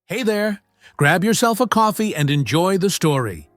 Hey there! Grab yourself a coffee and enjoy the story.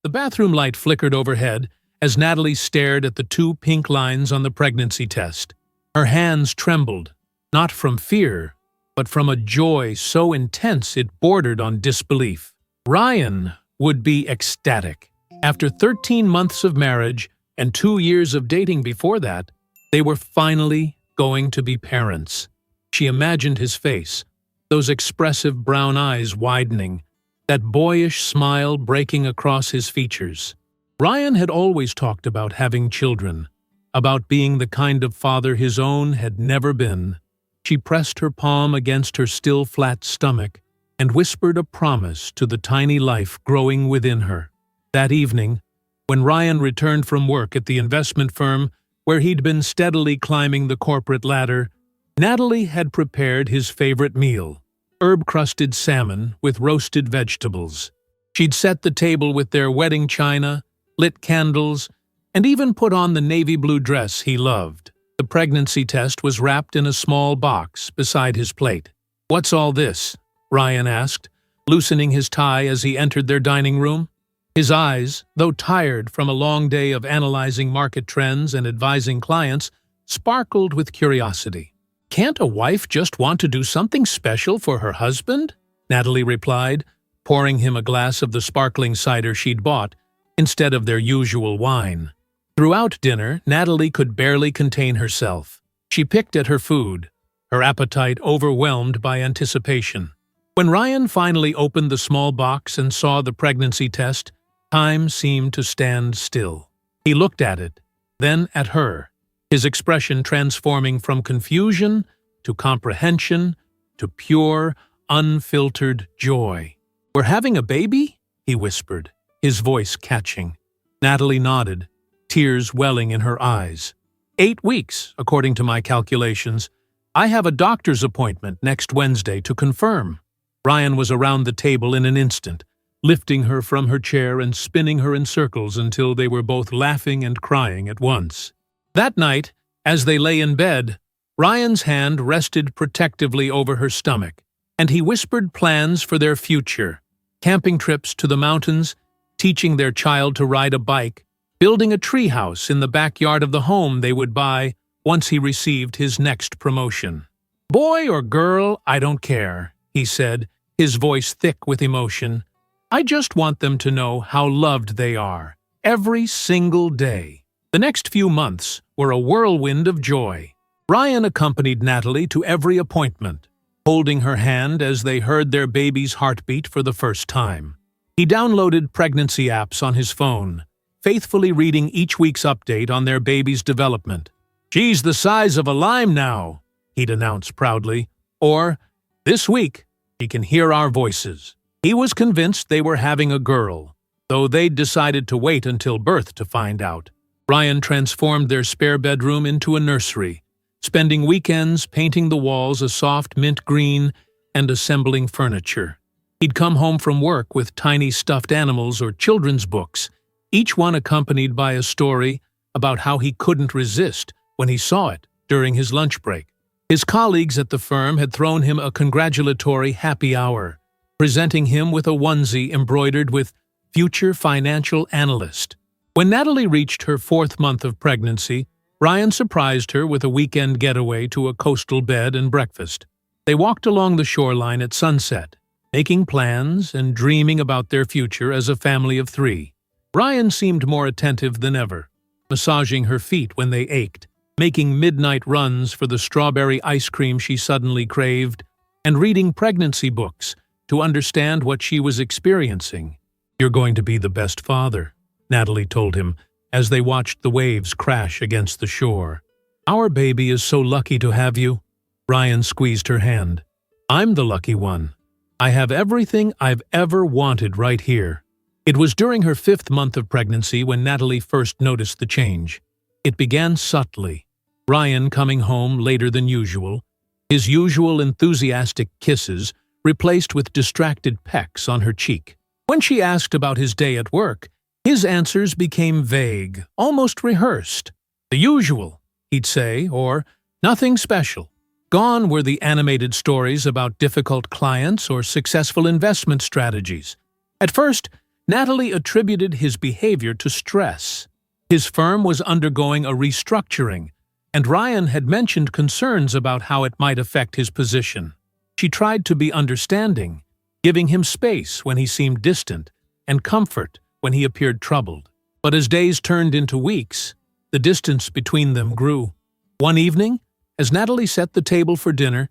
The bathroom light flickered overhead as Natalie stared at the 2 pink lines on the pregnancy test. Her hands trembled, not from fear, but from a joy so intense it bordered on disbelief. Ryan would be ecstatic. After 13 months of marriage and 2 years of dating before that, they were finally going to be parents. She imagined his face, those expressive brown eyes widening, that boyish smile breaking across his features. Ryan had always talked about having children, about being the kind of father his own had never been. She pressed her palm against her still flat stomach and whispered a promise to the tiny life growing within her. That evening, when Ryan returned from work at the investment firm where he'd been steadily climbing the corporate ladder, Natalie had prepared his favorite meal, herb-crusted salmon with roasted vegetables. She'd set the table with their wedding china, lit candles, and even put on the navy blue dress he loved. The pregnancy test was wrapped in a small box beside his plate. "What's all this?" Ryan asked, loosening his tie as he entered their dining room. His eyes, though tired from a long day of analyzing market trends and advising clients, sparkled with curiosity. "Can't a wife just want to do something special for her husband?" Natalie replied, pouring him a glass of the sparkling cider she'd bought instead of their usual wine. Throughout dinner, Natalie could barely contain herself. She picked at her food, her appetite overwhelmed by anticipation. When Ryan finally opened the small box and saw the pregnancy test, time seemed to stand still. He looked at it, then at her, his expression transforming from confusion to comprehension to pure, unfiltered joy. "We're having a baby?" he whispered, his voice catching. Natalie nodded, tears welling in her eyes. 8 weeks, according to my calculations. I have a doctor's appointment next Wednesday to confirm." Ryan was around the table in an instant, lifting her from her chair and spinning her in circles until they were both laughing and crying at once. That night, as they lay in bed, Ryan's hand rested protectively over her stomach, and he whispered plans for their future: camping trips to the mountains, teaching their child to ride a bike, building a treehouse in the backyard of the home they would buy once he received his next promotion. "Boy or girl, I don't care," he said, his voice thick with emotion. "I just want them to know how loved they are, every single day." The next few months were a whirlwind of joy. Ryan accompanied Natalie to every appointment, holding her hand as they heard their baby's heartbeat for the first time. He downloaded pregnancy apps on his phone, faithfully reading each week's update on their baby's development. "She's the size of a lime now," he'd announce proudly. Or, "This week, she can hear our voices." He was convinced they were having a girl, though they'd decided to wait until birth to find out. Ryan transformed their spare bedroom into a nursery, spending weekends painting the walls a soft mint green and assembling furniture. He'd come home from work with tiny stuffed animals or children's books, each one accompanied by a story about how he couldn't resist when he saw it during his lunch break. His colleagues at the firm had thrown him a congratulatory happy hour, presenting him with a onesie embroidered with "Future Financial Analyst." When Natalie reached her 4th month of pregnancy, Ryan surprised her with a weekend getaway to a coastal bed and breakfast. They walked along the shoreline at sunset, making plans and dreaming about their future as a family of 3. Ryan seemed more attentive than ever, massaging her feet when they ached, making midnight runs for the strawberry ice cream she suddenly craved, and reading pregnancy books to understand what she was experiencing. "You're going to be the best father," Natalie told him as they watched the waves crash against the shore. "Our baby is so lucky to have you." Ryan squeezed her hand. "I'm the lucky one. I have everything I've ever wanted right here." It was during her 5th month of pregnancy when Natalie first noticed the change. It began subtly. Ryan coming home later than usual, his usual enthusiastic kisses replaced with distracted pecks on her cheek. When she asked about his day at work, his answers became vague, almost rehearsed. "The usual," he'd say, or "nothing special." Gone were the animated stories about difficult clients or successful investment strategies. At first, Natalie attributed his behavior to stress. His firm was undergoing a restructuring, and Ryan had mentioned concerns about how it might affect his position. She tried to be understanding, giving him space when he seemed distant, and comfort when he appeared troubled. But as days turned into weeks, the distance between them grew. One evening, as Natalie set the table for dinner,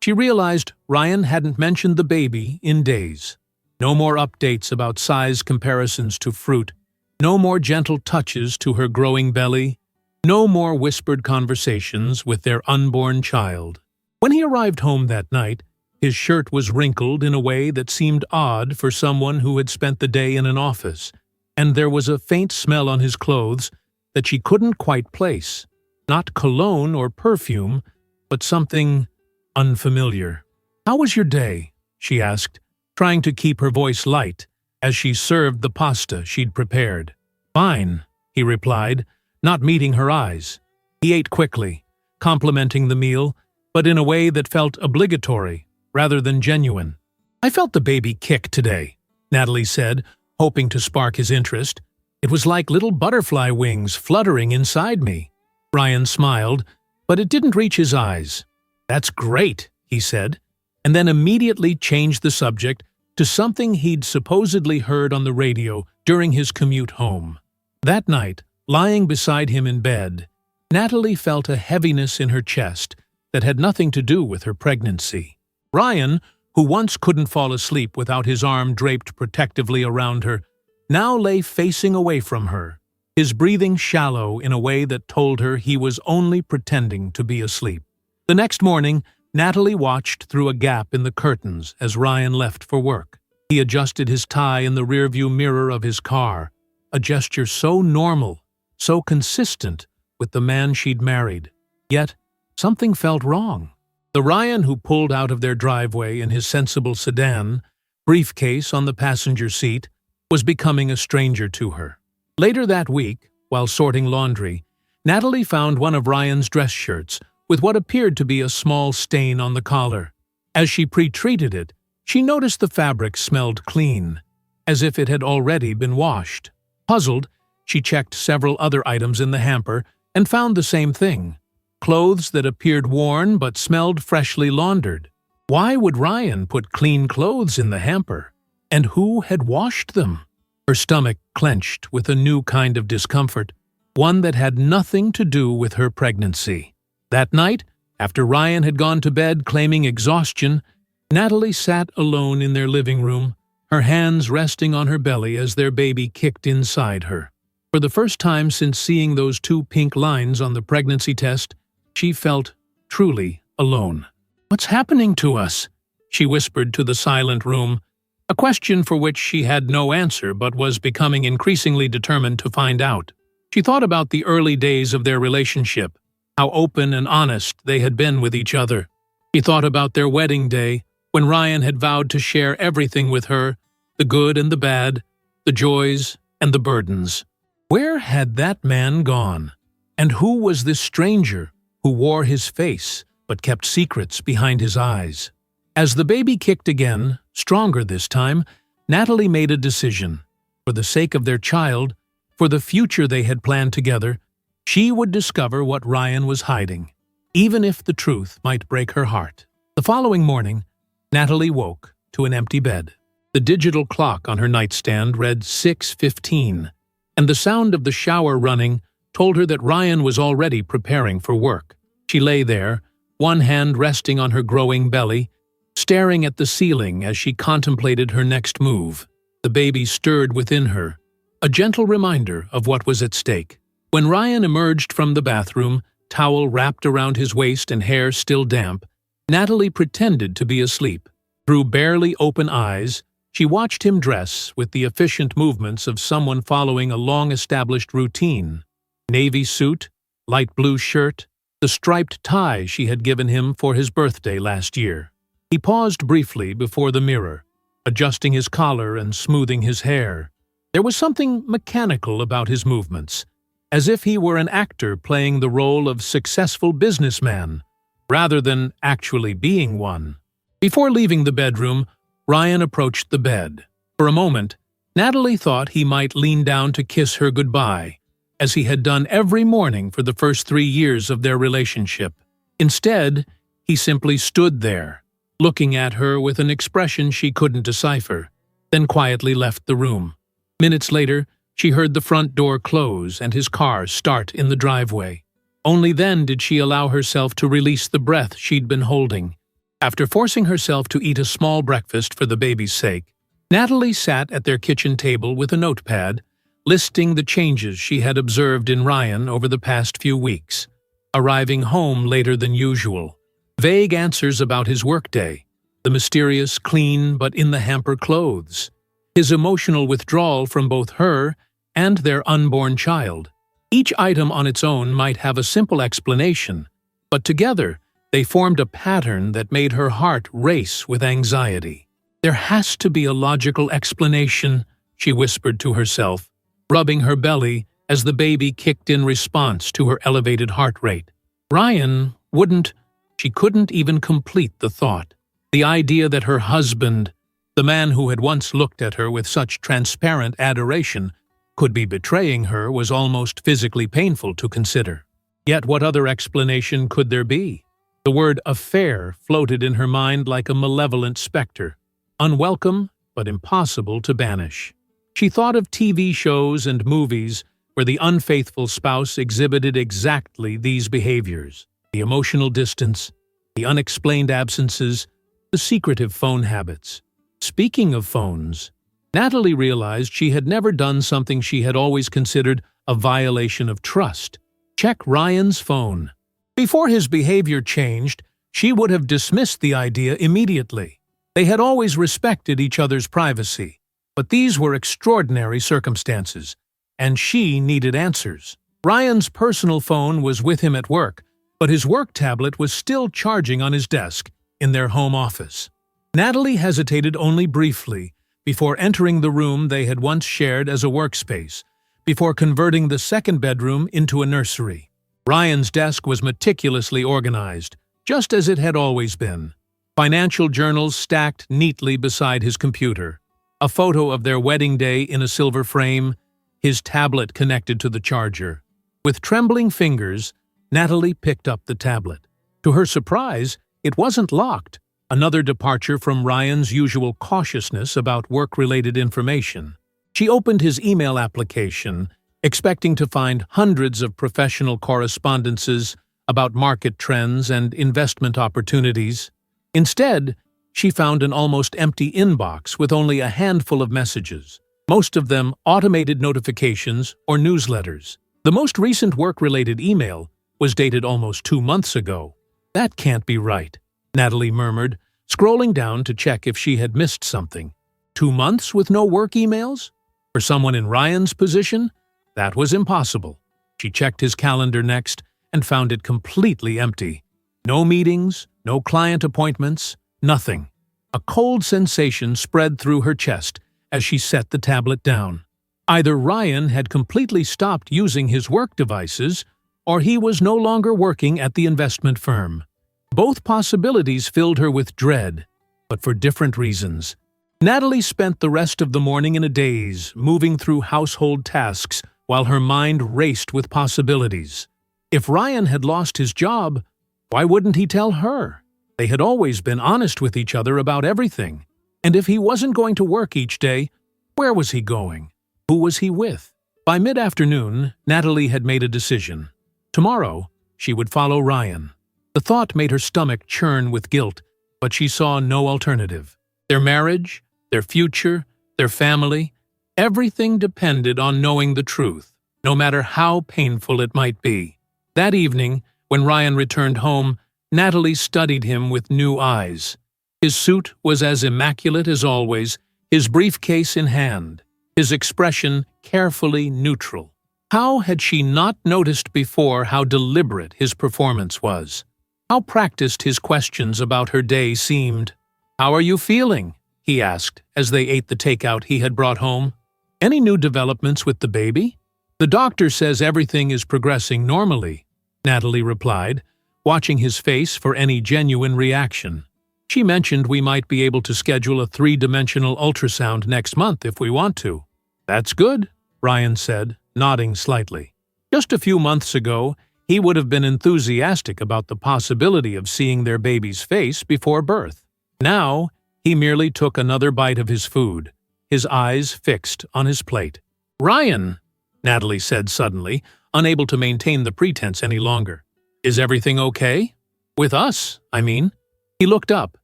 she realized Ryan hadn't mentioned the baby in days. No more updates about size comparisons to fruit, no more gentle touches to her growing belly, no more whispered conversations with their unborn child. When he arrived home that night, his shirt was wrinkled in a way that seemed odd for someone who had spent the day in an office, and there was a faint smell on his clothes that she couldn't quite place. Not cologne or perfume, but something unfamiliar. "How was your day?" she asked, trying to keep her voice light as she served the pasta she'd prepared. "Fine," he replied, not meeting her eyes. He ate quickly, complimenting the meal, but in a way that felt obligatory rather than genuine. "I felt the baby kick today," Natalie said, hoping to spark his interest. "It was like little butterfly wings fluttering inside me." Ryan smiled, but it didn't reach his eyes. "That's great," he said, and then immediately changed the subject to something he'd supposedly heard on the radio during his commute home. That night, lying beside him in bed, Natalie felt a heaviness in her chest that had nothing to do with her pregnancy. Ryan, who once couldn't fall asleep without his arm draped protectively around her, now lay facing away from her, his breathing shallow in a way that told her he was only pretending to be asleep. The next morning, Natalie watched through a gap in the curtains as Ryan left for work. He adjusted his tie in the rearview mirror of his car, a gesture so normal, so consistent with the man she'd married. Yet, something felt wrong. The Ryan who pulled out of their driveway in his sensible sedan, briefcase on the passenger seat, was becoming a stranger to her. Later that week, while sorting laundry, Natalie found one of Ryan's dress shirts with what appeared to be a small stain on the collar. As she pre-treated it, she noticed the fabric smelled clean, as if it had already been washed. Puzzled, she checked several other items in the hamper and found the same thing: clothes that appeared worn but smelled freshly laundered. Why would Ryan put clean clothes in the hamper? And who had washed them? Her stomach clenched with a new kind of discomfort, one that had nothing to do with her pregnancy. That night, after Ryan had gone to bed claiming exhaustion, Natalie sat alone in their living room, her hands resting on her belly as their baby kicked inside her. For the first time since seeing those 2 pink lines on the pregnancy test, she felt truly alone. "What's happening to us?" she whispered to the silent room, a question for which she had no answer but was becoming increasingly determined to find out. She thought about the early days of their relationship, how open and honest they had been with each other. She thought about their wedding day, when Ryan had vowed to share everything with her, the good and the bad, the joys and the burdens. Where had that man gone? And who was this stranger who wore his face but kept secrets behind his eyes? As the baby kicked again, stronger this time, Natalie made a decision. For the sake of their child, for the future they had planned together, she would discover what Ryan was hiding, even if the truth might break her heart. The following morning, Natalie woke to an empty bed. The digital clock on her nightstand read 6:15, and the sound of the shower running told her that Ryan was already preparing for work. She lay there, one hand resting on her growing belly, staring at the ceiling as she contemplated her next move. The baby stirred within her, a gentle reminder of what was at stake. When Ryan emerged from the bathroom, towel wrapped around his waist and hair still damp, Natalie pretended to be asleep. Through barely open eyes, she watched him dress with the efficient movements of someone following a long-established routine. Navy suit, light blue shirt, the striped tie she had given him for his birthday last year. He paused briefly before the mirror, adjusting his collar and smoothing his hair. There was something mechanical about his movements, as if he were an actor playing the role of successful businessman, rather than actually being one. Before leaving the bedroom, Ryan approached the bed. For a moment, Natalie thought he might lean down to kiss her goodbye, as he had done every morning for the first 3 years of their relationship. Instead, he simply stood there, looking at her with an expression she couldn't decipher, then quietly left the room. Minutes later, she heard the front door close and his car start in the driveway. Only then did she allow herself to release the breath she'd been holding. After forcing herself to eat a small breakfast for the baby's sake, Natalie sat at their kitchen table with a notepad, listing the changes she had observed in Ryan over the past few weeks. Arriving home later than usual, vague answers about his workday, the mysterious clean but in the hamper clothes, his emotional withdrawal from both her and their unborn child. Each item on its own might have a simple explanation, but together they formed a pattern that made her heart race with anxiety. There has to be a logical explanation, she whispered to herself, rubbing her belly as the baby kicked in response to her elevated heart rate. Ryan wouldn't. She couldn't even complete the thought. The idea that her husband, the man who had once looked at her with such transparent adoration, could be betraying her was almost physically painful to consider. Yet what other explanation could there be? The word affair floated in her mind like a malevolent specter, unwelcome but impossible to banish. She thought of TV shows and movies where the unfaithful spouse exhibited exactly these behaviors: the emotional distance, the unexplained absences, the secretive phone habits. Speaking of phones, Natalie realized she had never done something she had always considered a violation of trust: check Ryan's phone. Before his behavior changed, she would have dismissed the idea immediately. They had always respected each other's privacy, but these were extraordinary circumstances, and she needed answers. Ryan's personal phone was with him at work, but his work tablet was still charging on his desk in their home office. Natalie hesitated only briefly before entering the room they had once shared as a workspace, before converting the second bedroom into a nursery. Ryan's desk was meticulously organized, just as it had always been. Financial journals stacked neatly beside his computer, a photo of their wedding day in a silver frame, his tablet connected to the charger. With trembling fingers, Natalie picked up the tablet. To her surprise, it wasn't locked, another departure from Ryan's usual cautiousness about work-related information. She opened his email application, expecting to find hundreds of professional correspondences about market trends and investment opportunities. Instead, she found an almost empty inbox with only a handful of messages, most of them automated notifications or newsletters. The most recent work-related email was dated almost 2 months ago. That can't be right, Natalie murmured, scrolling down to check if she had missed something. 2 months with no work emails? For someone in Ryan's position? That was impossible. She checked his calendar next and found it completely empty. No meetings, no client appointments, nothing. A cold sensation spread through her chest as she set the tablet down. Either Ryan had completely stopped using his work devices, or he was no longer working at the investment firm. Both possibilities filled her with dread, but for different reasons. Natalie spent the rest of the morning in a daze, moving through household tasks while her mind raced with possibilities. If Ryan had lost his job, why wouldn't he tell her? They had always been honest with each other about everything. And if he wasn't going to work each day, where was he going? Who was he with? By mid-afternoon, Natalie had made a decision. Tomorrow, she would follow Ryan. The thought made her stomach churn with guilt, but she saw no alternative. Their marriage, their future, their family, everything depended on knowing the truth, no matter how painful it might be. That evening, when Ryan returned home, Natalie studied him with new eyes. His suit was as immaculate as always, his briefcase in hand, his expression carefully neutral. How had she not noticed before how deliberate his performance was? How practiced his questions about her day seemed. "How are you feeling?" he asked as they ate the takeout he had brought home. "Any new developments with the baby?" "The doctor says everything is progressing normally," Natalie replied, watching his face for any genuine reaction. She mentioned we might be able to schedule a 3-dimensional ultrasound next month if we want to. That's good, Ryan said, nodding slightly. Just a few months ago, he would have been enthusiastic about the possibility of seeing their baby's face before birth. Now, he merely took another bite of his food, his eyes fixed on his plate. "Ryan," Natalie said suddenly, unable to maintain the pretense any longer. "Is everything okay? With us, I mean." He looked up,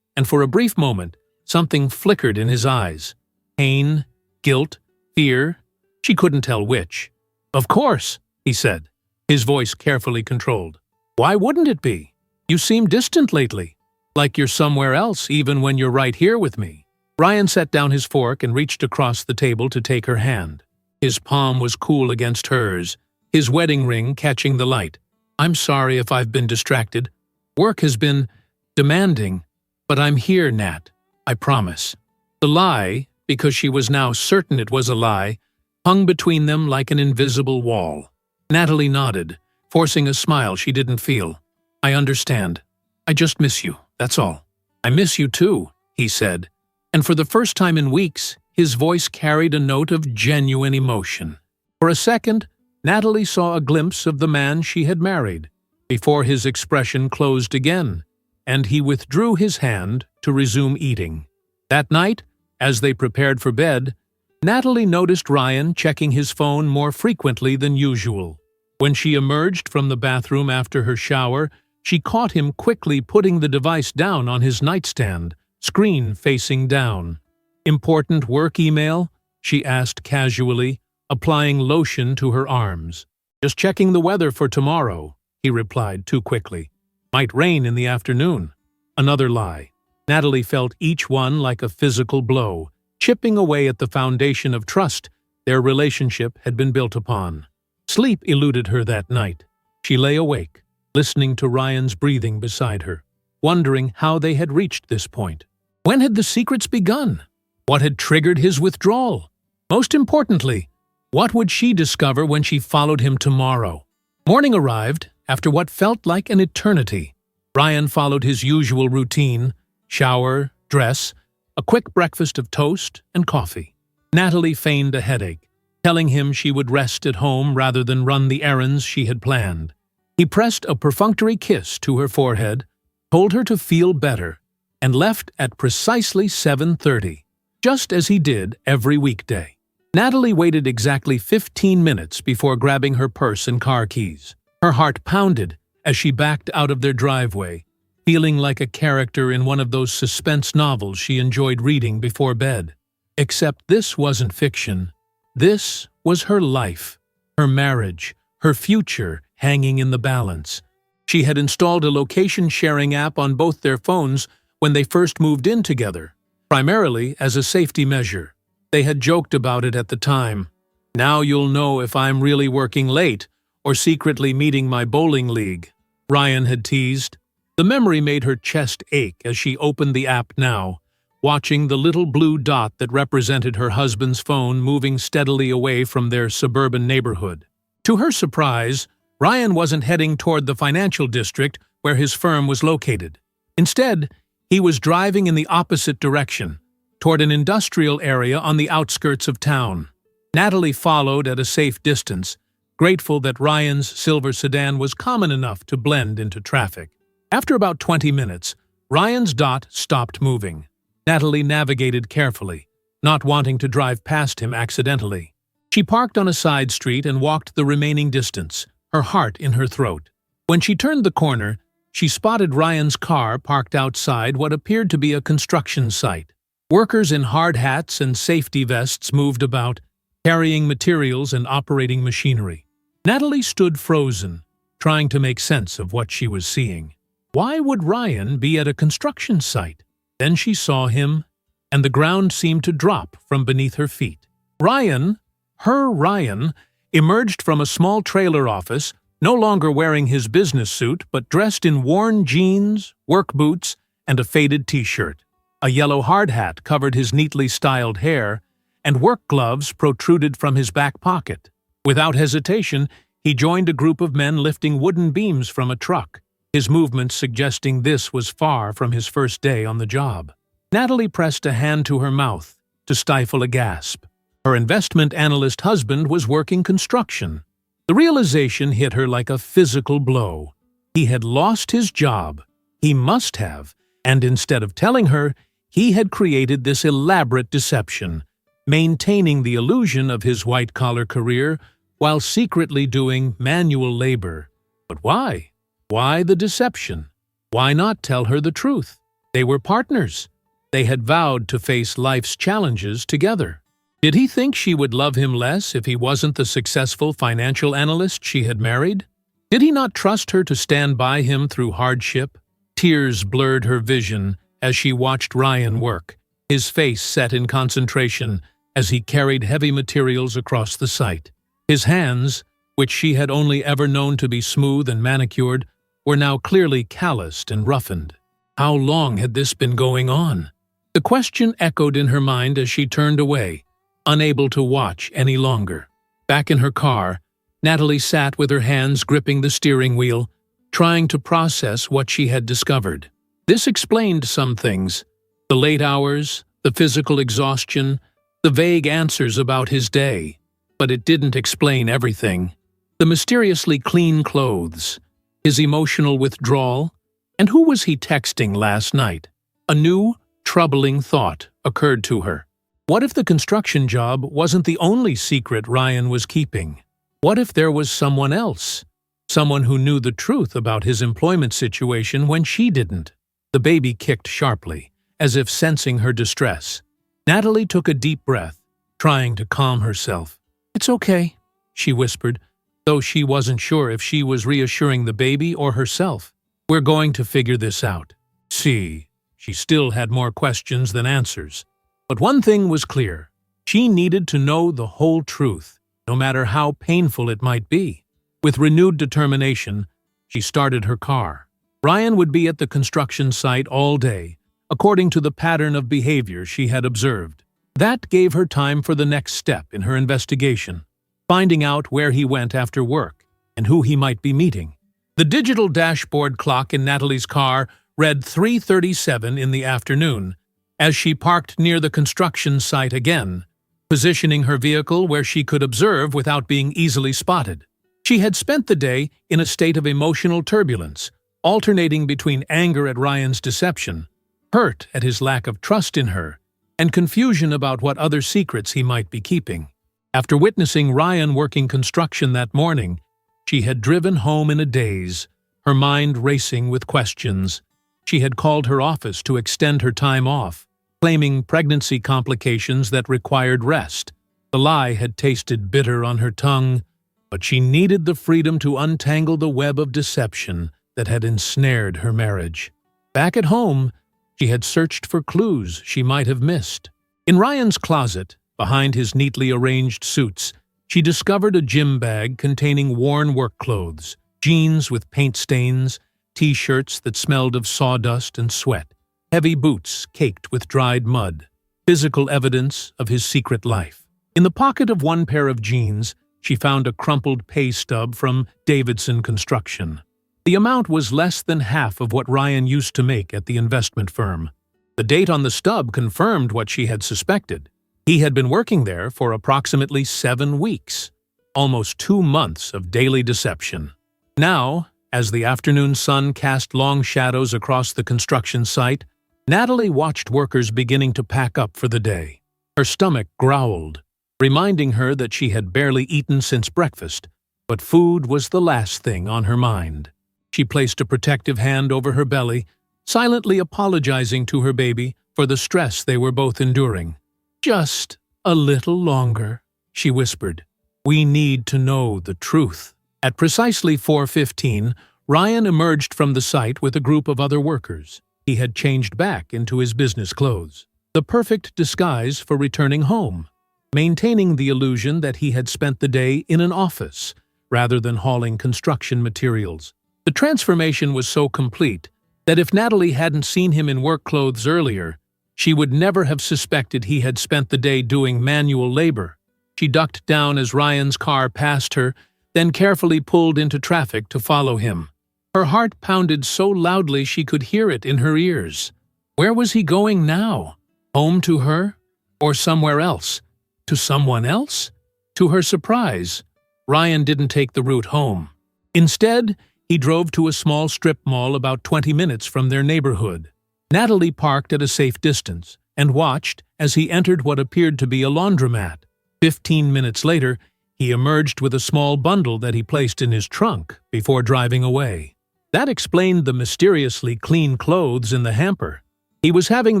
and for a brief moment, something flickered in his eyes. Pain, guilt, fear, she couldn't tell which. "Of course," he said, his voice carefully controlled. "Why wouldn't it be? You seem distant lately, like you're somewhere else even when you're right here with me." Ryan set down his fork and reached across the table to take her hand. His palm was cool against hers, his wedding ring catching the light. "I'm sorry if I've been distracted. Work has been demanding, but I'm here, Nat. I promise." The lie, because she was now certain it was a lie, hung between them like an invisible wall. Natalie nodded, forcing a smile she didn't feel. "I understand. I just miss you, that's all." "I miss you too," he said, and for the first time in weeks, his voice carried a note of genuine emotion. For a second, Natalie saw a glimpse of the man she had married, before his expression closed again, and he withdrew his hand to resume eating. That night, as they prepared for bed, Natalie noticed Ryan checking his phone more frequently than usual. When she emerged from the bathroom after her shower, she caught him quickly putting the device down on his nightstand, screen facing down. "Important work email?" she asked casually, applying lotion to her arms. "Just checking the weather for tomorrow," he replied too quickly. "Might rain in the afternoon." Another lie. Natalie felt each one like a physical blow, chipping away at the foundation of trust their relationship had been built upon. Sleep eluded her that night. She lay awake, listening to Ryan's breathing beside her, wondering how they had reached this point. When had the secrets begun? What had triggered his withdrawal? Most importantly, what would she discover when she followed him tomorrow? Morning arrived, after what felt like an eternity. Ryan followed his usual routine: shower, dress, a quick breakfast of toast and coffee. Natalie feigned a headache, telling him she would rest at home rather than run the errands she had planned. He pressed a perfunctory kiss to her forehead, told her to feel better, and left at precisely 7:30, just as he did every weekday. Natalie waited exactly 15 minutes before grabbing her purse and car keys. Her heart pounded as she backed out of their driveway, feeling like a character in one of those suspense novels she enjoyed reading before bed. Except this wasn't fiction. This was her life, her marriage, her future hanging in the balance. She had installed a location-sharing app on both their phones when they first moved in together, primarily as a safety measure. They had joked about it at the time. "Now you'll know if I'm really working late or secretly meeting my bowling league," Ryan had teased. The memory made her chest ache as she opened the app now, watching the little blue dot that represented her husband's phone moving steadily away from their suburban neighborhood. To her surprise, Ryan wasn't heading toward the financial district where his firm was located. Instead, he was driving in the opposite direction, toward an industrial area on the outskirts of town. Natalie followed at a safe distance, grateful that Ryan's silver sedan was common enough to blend into traffic. After about 20 minutes, Ryan's dot stopped moving. Natalie navigated carefully, not wanting to drive past him accidentally. She parked on a side street and walked the remaining distance, her heart in her throat. When she turned the corner, she spotted Ryan's car parked outside what appeared to be a construction site. Workers in hard hats and safety vests moved about, carrying materials and operating machinery. Natalie stood frozen, trying to make sense of what she was seeing. Why would Ryan be at a construction site? Then she saw him, and the ground seemed to drop from beneath her feet. Ryan, her Ryan, emerged from a small trailer office, no longer wearing his business suit but dressed in worn jeans, work boots, and a faded t-shirt. A yellow hard hat covered his neatly styled hair, and work gloves protruded from his back pocket. Without hesitation, he joined a group of men lifting wooden beams from a truck. his movements suggesting this was far from his first day on the job. Natalie pressed a hand to her mouth to stifle a gasp. Her investment analyst husband was working construction. The realization hit her like a physical blow. He had lost his job. He must have, and instead of telling her, he had created this elaborate deception, maintaining the illusion of his white-collar career while secretly doing manual labor. But why? Why the deception? Why not tell her the truth? They were partners. They had vowed to face life's challenges together. Did he think she would love him less if he wasn't the successful financial analyst she had married? Did he not trust her to stand by him through hardship? Tears blurred her vision as she watched Ryan work, his face set in concentration as he carried heavy materials across the site. His hands, which she had only ever known to be smooth and manicured, were now clearly calloused and roughened. How long had this been going on? The question echoed in her mind as she turned away, unable to watch any longer. Back in her car, Natalie sat with her hands gripping the steering wheel, trying to process what she had discovered. This explained some things: the late hours, the physical exhaustion, the vague answers about his day. But it didn't explain everything. The mysteriously clean clothes, his emotional withdrawal, and who was he texting last night? A new, troubling thought occurred to her. What if the construction job wasn't the only secret Ryan was keeping? What if there was someone else? Someone who knew the truth about his employment situation when she didn't? The baby kicked sharply, as if sensing her distress. Natalie took a deep breath, trying to calm herself. "It's okay," she whispered, though she wasn't sure if she was reassuring the baby or herself. "We're going to figure this out." See, she still had more questions than answers. But one thing was clear: she needed to know the whole truth, no matter how painful it might be. With renewed determination, she started her car. Ryan would be at the construction site all day, according to the pattern of behavior she had observed. That gave her time for the next step in her investigation, finding out where he went after work and who he might be meeting. The digital dashboard clock in Natalie's car read 3:37 in the afternoon, as she parked near the construction site again, positioning her vehicle where she could observe without being easily spotted. She had spent the day in a state of emotional turbulence, alternating between anger at Ryan's deception, hurt at his lack of trust in her, and confusion about what other secrets he might be keeping. After witnessing Ryan working construction that morning, she had driven home in a daze, her mind racing with questions. She had called her office to extend her time off, claiming pregnancy complications that required rest. The lie had tasted bitter on her tongue, but she needed the freedom to untangle the web of deception that had ensnared her marriage. Back at home, she had searched for clues she might have missed. In Ryan's closet, behind his neatly arranged suits, she discovered a gym bag containing worn work clothes, jeans with paint stains, t-shirts that smelled of sawdust and sweat, heavy boots caked with dried mud, physical evidence of his secret life. In the pocket of one pair of jeans, she found a crumpled pay stub from Davidson Construction. The amount was less than half of what Ryan used to make at the investment firm. The date on the stub confirmed what she had suspected. He had been working there for approximately 7 weeks, almost 2 months of daily deception. Now, as the afternoon sun cast long shadows across the construction site, Natalie watched workers beginning to pack up for the day. Her stomach growled, reminding her that she had barely eaten since breakfast, but food was the last thing on her mind. She placed a protective hand over her belly, silently apologizing to her baby for the stress they were both enduring. "Just a little longer," she whispered. "We need to know the truth." At precisely 4:15, Ryan emerged from the site with a group of other workers. He had changed back into his business clothes, the perfect disguise for returning home, maintaining the illusion that he had spent the day in an office rather than hauling construction materials. The transformation was so complete that if Natalie hadn't seen him in work clothes earlier, she would never have suspected he had spent the day doing manual labor. She ducked down as Ryan's car passed her, then carefully pulled into traffic to follow him. Her heart pounded so loudly she could hear it in her ears. Where was he going now? Home to her? Or somewhere else? To someone else? To her surprise, Ryan didn't take the route home. Instead, he drove to a small strip mall about 20 minutes from their neighborhood. Natalie parked at a safe distance and watched as he entered what appeared to be a laundromat. 15 minutes later, he emerged with a small bundle that he placed in his trunk before driving away. That explained the mysteriously clean clothes in the hamper. He was having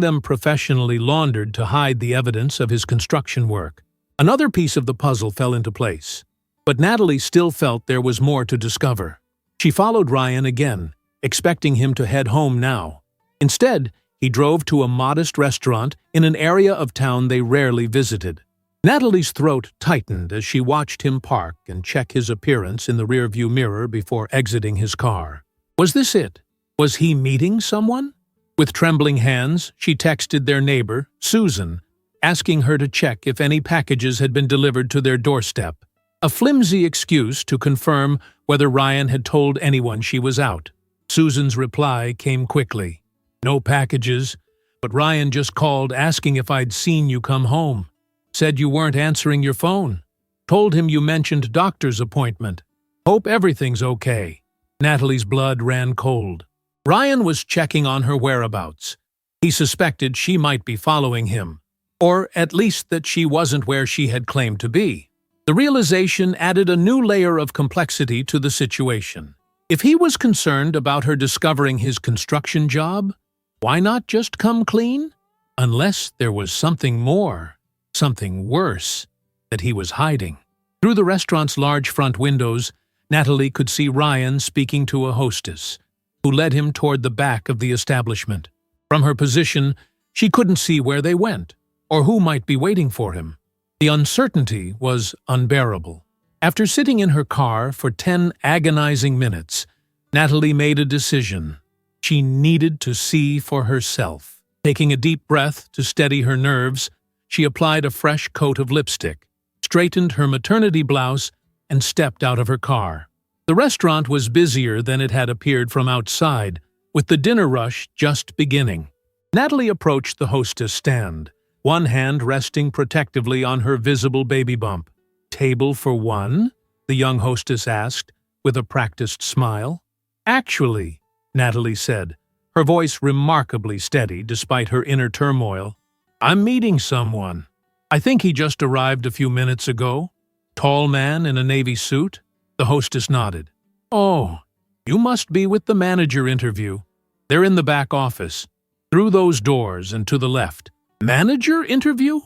them professionally laundered to hide the evidence of his construction work. Another piece of the puzzle fell into place. But Natalie still felt there was more to discover. She followed Ryan again, expecting him to head home now. Instead, he drove to a modest restaurant in an area of town they rarely visited. Natalie's throat tightened as she watched him park and check his appearance in the rearview mirror before exiting his car. Was this it? Was he meeting someone? With trembling hands, she texted their neighbor, Susan, asking her to check if any packages had been delivered to their doorstep. A flimsy excuse to confirm whether Ryan had told anyone she was out. Susan's reply came quickly. No packages, but Ryan just called asking if I'd seen you come home. Said you weren't answering your phone. Told him you mentioned doctor's appointment. Hope everything's okay. Natalie's blood ran cold. Ryan was checking on her whereabouts. He suspected she might be following him, or at least that she wasn't where she had claimed to be. The realization added a new layer of complexity to the situation. If he was concerned about her discovering his construction job, why not just come clean? Unless there was something more, something worse, that he was hiding. Through the restaurant's large front windows, Natalie could see Ryan speaking to a hostess, who led him toward the back of the establishment. From her position, she couldn't see where they went, or who might be waiting for him. The uncertainty was unbearable. After sitting in her car for 10 agonizing minutes, Natalie made a decision. She needed to see for herself. Taking a deep breath to steady her nerves, she applied a fresh coat of lipstick, straightened her maternity blouse, and stepped out of her car. The restaurant was busier than it had appeared from outside, with the dinner rush just beginning. Natalie approached the hostess stand, one hand resting protectively on her visible baby bump. "Table for one?" the young hostess asked, with a practiced smile. "Actually," Natalie said, her voice remarkably steady despite her inner turmoil, "I'm meeting someone. I think he just arrived a few minutes ago." Tall man in a navy suit? The hostess nodded. "Oh, you must be with the manager interview. They're in the back office. Through those doors and to the left." Manager interview?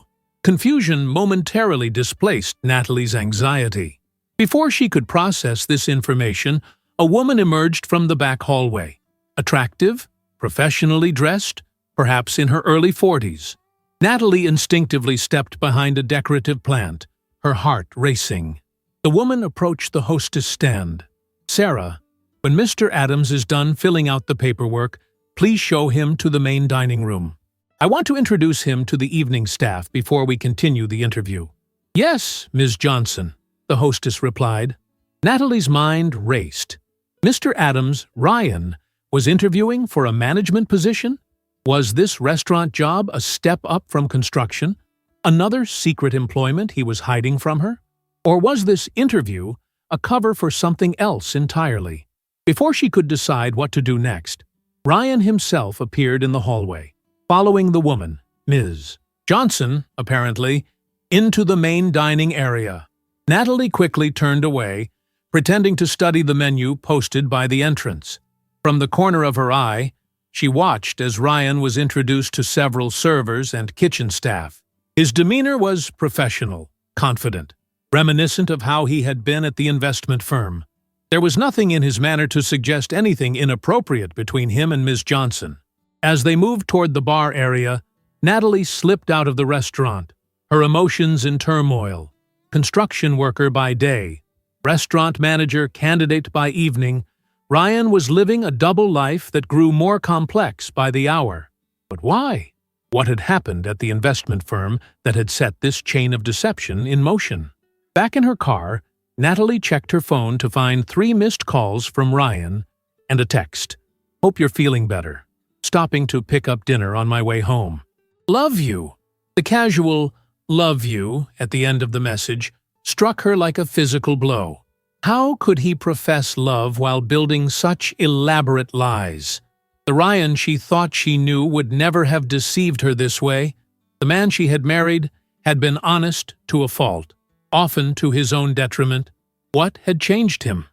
Confusion momentarily displaced Natalie's anxiety. Before she could process this information, a woman emerged from the back hallway. Attractive, professionally dressed, perhaps in her early 40s. Natalie instinctively stepped behind a decorative plant, her heart racing. The woman approached the hostess stand. "Sarah, when Mr. Adams is done filling out the paperwork, please show him to the main dining room. I want to introduce him to the evening staff before we continue the interview." "Yes, Ms. Johnson," the hostess replied. Natalie's mind raced. Mr. Adams, Ryan, was interviewing for a management position? Was this restaurant job a step up from construction? Another secret employment he was hiding from her? Or was this interview a cover for something else entirely? Before she could decide what to do next, Ryan himself appeared in the hallway, following the woman, Ms. Johnson, apparently, into the main dining area. Natalie quickly turned away, pretending to study the menu posted by the entrance. From the corner of her eye, she watched as Ryan was introduced to several servers and kitchen staff. His demeanor was professional, confident, reminiscent of how he had been at the investment firm. There was nothing in his manner to suggest anything inappropriate between him and Ms. Johnson. As they moved toward the bar area, Natalie slipped out of the restaurant, her emotions in turmoil. Construction worker by day, restaurant manager candidate by evening, Ryan was living a double life that grew more complex by the hour. But why? What had happened at the investment firm that had set this chain of deception in motion? Back in her car, Natalie checked her phone to find 3 missed calls from Ryan and a text. Hope you're feeling better. Stopping to pick up dinner on my way home. Love you. The casual love you at the end of the message struck her like a physical blow. How could he profess love while building such elaborate lies? The Ryan she thought she knew would never have deceived her this way. The man she had married had been honest to a fault, often to his own detriment. What had changed him?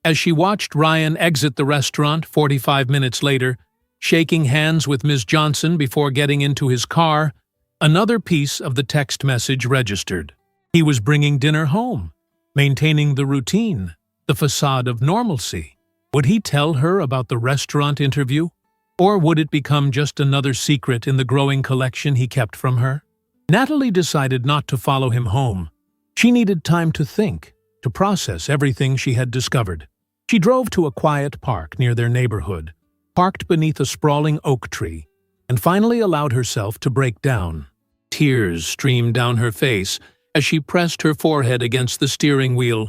As she watched Ryan exit the restaurant 45 minutes later, shaking hands with Ms. Johnson before getting into his car, another piece of the text message registered. He was bringing dinner home, maintaining the routine, the facade of normalcy. Would he tell her about the restaurant interview? Or would it become just another secret in the growing collection he kept from her? Natalie decided not to follow him home. She needed time to think, to process everything she had discovered. She drove to a quiet park near their neighborhood, parked beneath a sprawling oak tree, and finally allowed herself to break down. Tears streamed down her face as she pressed her forehead against the steering wheel,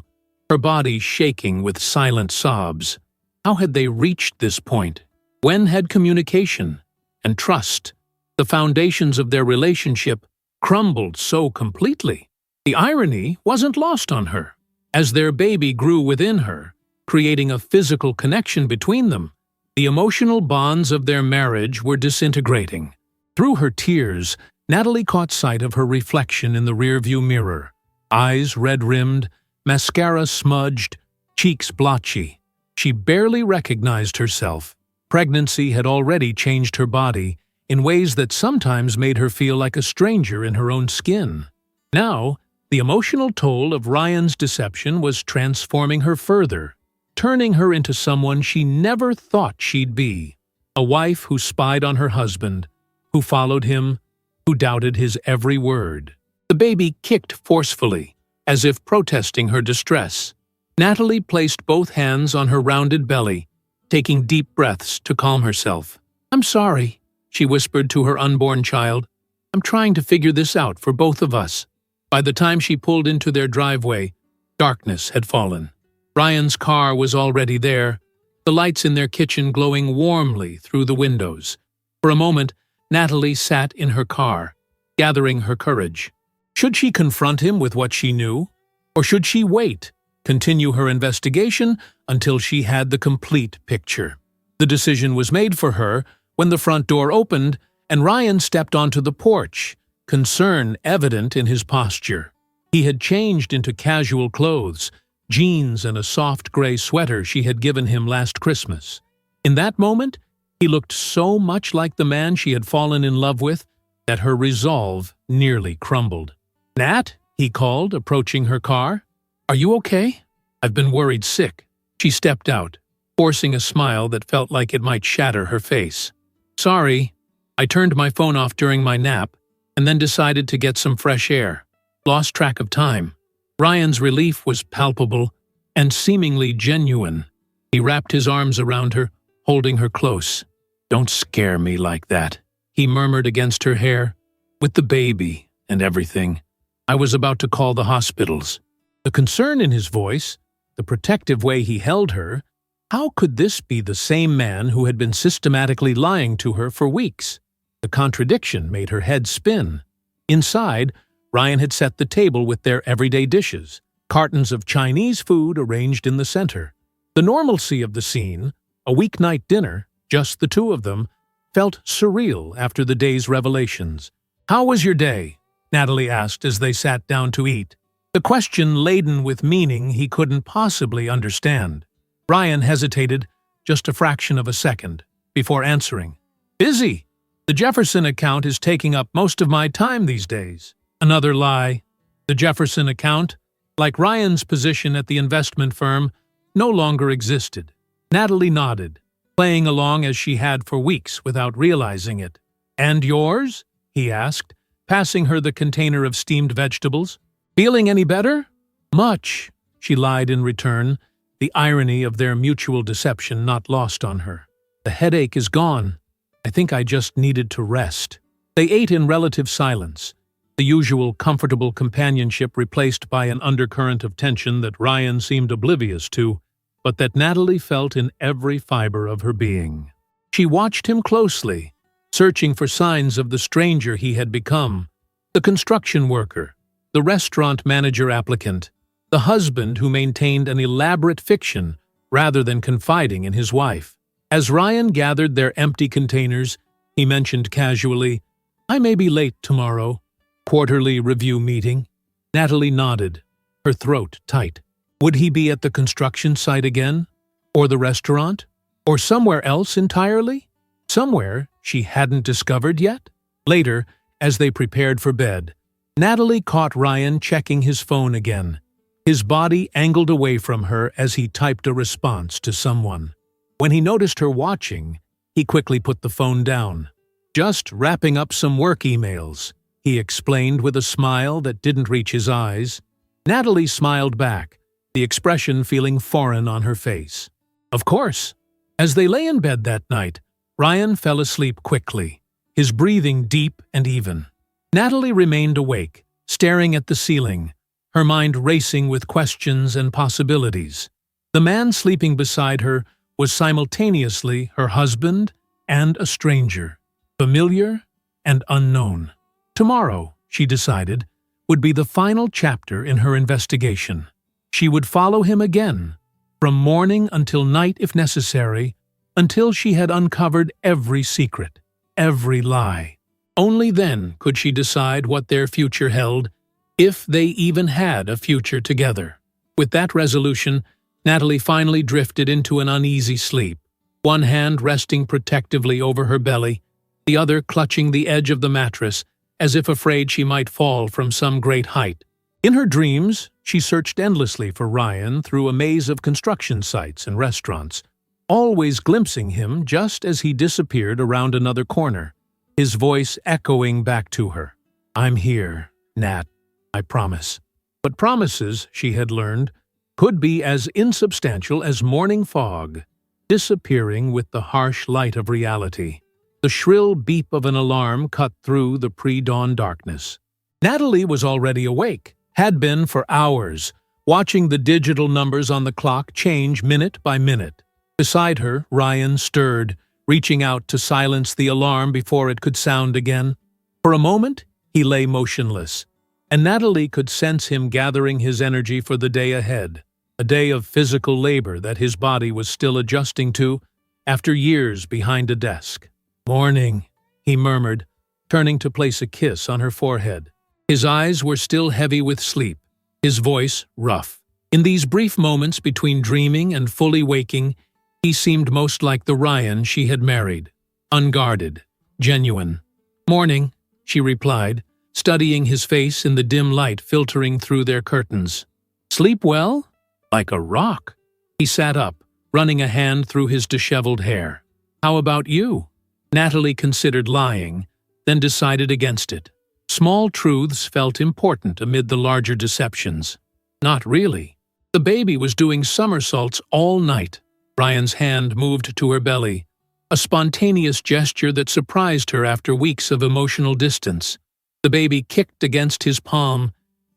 her body shaking with silent sobs. How had they reached this point? When had communication and trust, the foundations of their relationship, crumbled so completely? The irony wasn't lost on her. As their baby grew within her, creating a physical connection between them, the emotional bonds of their marriage were disintegrating. Through her tears, Natalie caught sight of her reflection in the rearview mirror. Eyes red-rimmed, mascara smudged, cheeks blotchy. She barely recognized herself. Pregnancy had already changed her body in ways that sometimes made her feel like a stranger in her own skin. Now, the emotional toll of Ryan's deception was transforming her further, turning her into someone she never thought she'd be. A wife who spied on her husband, who followed him, who doubted his every word. The baby kicked forcefully, as if protesting her distress. Natalie placed both hands on her rounded belly, taking deep breaths to calm herself. "I'm sorry," she whispered to her unborn child. "I'm trying to figure this out for both of us." By the time she pulled into their driveway, darkness had fallen. Ryan's car was already there, the lights in their kitchen glowing warmly through the windows. For a moment, Natalie sat in her car, gathering her courage. Should she confront him with what she knew? Or should she wait, continue her investigation until she had the complete picture? The decision was made for her when the front door opened and Ryan stepped onto the porch, concern evident in his posture. He had changed into casual clothes, jeans and a soft gray sweater she had given him last Christmas. In that moment, he looked so much like the man she had fallen in love with that her resolve nearly crumbled. "Nat," he called, approaching her car. "Are you okay? I've been worried sick." She stepped out, forcing a smile that felt like it might shatter her face. "Sorry, I turned my phone off during my nap and then decided to get some fresh air. Lost track of time." Ryan's relief was palpable and seemingly genuine. He wrapped his arms around her, holding her close. "Don't scare me like that," he murmured against her hair. "With the baby and everything, I was about to call the hospitals." The concern in his voice, the protective way he held her, how could this be the same man who had been systematically lying to her for weeks? The contradiction made her head spin. Inside, Ryan had set the table with their everyday dishes, cartons of Chinese food arranged in the center. The normalcy of the scene, a weeknight dinner, just the two of them, felt surreal after the day's revelations. "How was your day?" Natalie asked as they sat down to eat. The question laden with meaning he couldn't possibly understand. Ryan hesitated just a fraction of a second before answering. "Busy. The Jefferson account is taking up most of my time these days." Another lie. The Jefferson account, like Ryan's position at the investment firm, no longer existed. Natalie nodded, playing along as she had for weeks without realizing it. "And yours?" he asked, passing her the container of steamed vegetables. "Feeling any better?" "Much," she lied in return, the irony of their mutual deception not lost on her. "The headache is gone. I think I just needed to rest." They ate in relative silence, the usual comfortable companionship replaced by an undercurrent of tension that Ryan seemed oblivious to. but that Natalie felt in every fiber of her being. She watched him closely, searching for signs of the stranger he had become, the construction worker, the restaurant manager applicant, the husband who maintained an elaborate fiction rather than confiding in his wife. As Ryan gathered their empty containers, he mentioned casually, "I may be late tomorrow. Quarterly review meeting." Natalie nodded, her throat tight. Would he be at the construction site again? Or the restaurant? Or somewhere else entirely? Somewhere she hadn't discovered yet? Later, as they prepared for bed, Natalie caught Ryan checking his phone again. His body angled away from her as he typed a response to someone. When he noticed her watching, he quickly put the phone down. "Just wrapping up some work emails," he explained with a smile that didn't reach his eyes. Natalie smiled back, the expression feeling foreign on her face. Of course. As they lay in bed that night, Ryan fell asleep quickly, his breathing deep and even. Natalie remained awake, staring at the ceiling, her mind racing with questions and possibilities. The man sleeping beside her was simultaneously her husband and a stranger, familiar and unknown. Tomorrow, she decided, would be the final chapter in her investigation. She would follow him again, from morning until night if necessary, until she had uncovered every secret, every lie. Only then could she decide what their future held, if they even had a future together. With that resolution, Natalie finally drifted into an uneasy sleep, one hand resting protectively over her belly, the other clutching the edge of the mattress, as if afraid she might fall from some great height. In her dreams, she searched endlessly for Ryan through a maze of construction sites and restaurants, always glimpsing him just as he disappeared around another corner, his voice echoing back to her. "I'm here, Nat, I promise." But promises, she had learned, could be as insubstantial as morning fog, disappearing with the harsh light of reality. The shrill beep of an alarm cut through the pre-dawn darkness. Natalie was already awake, had been for hours, watching the digital numbers on the clock change minute by minute. Beside her, Ryan stirred, reaching out to silence the alarm before it could sound again. For a moment, he lay motionless, and Natalie could sense him gathering his energy for the day ahead, a day of physical labor that his body was still adjusting to after years behind a desk. "Morning," he murmured, turning to place a kiss on her forehead. His eyes were still heavy with sleep, his voice rough. In these brief moments between dreaming and fully waking, he seemed most like the Ryan she had married, unguarded, genuine. "Morning," she replied, studying his face in the dim light filtering through their curtains. "Sleep well?" "Like a rock." He sat up, running a hand through his disheveled hair. "How about you?" Natalie considered lying, then decided against it. Small truths felt important amid the larger deceptions. Not really. The baby was doing somersaults all night. Ryan's hand moved to her belly, a spontaneous gesture that surprised her after weeks of emotional distance. The baby kicked against his palm,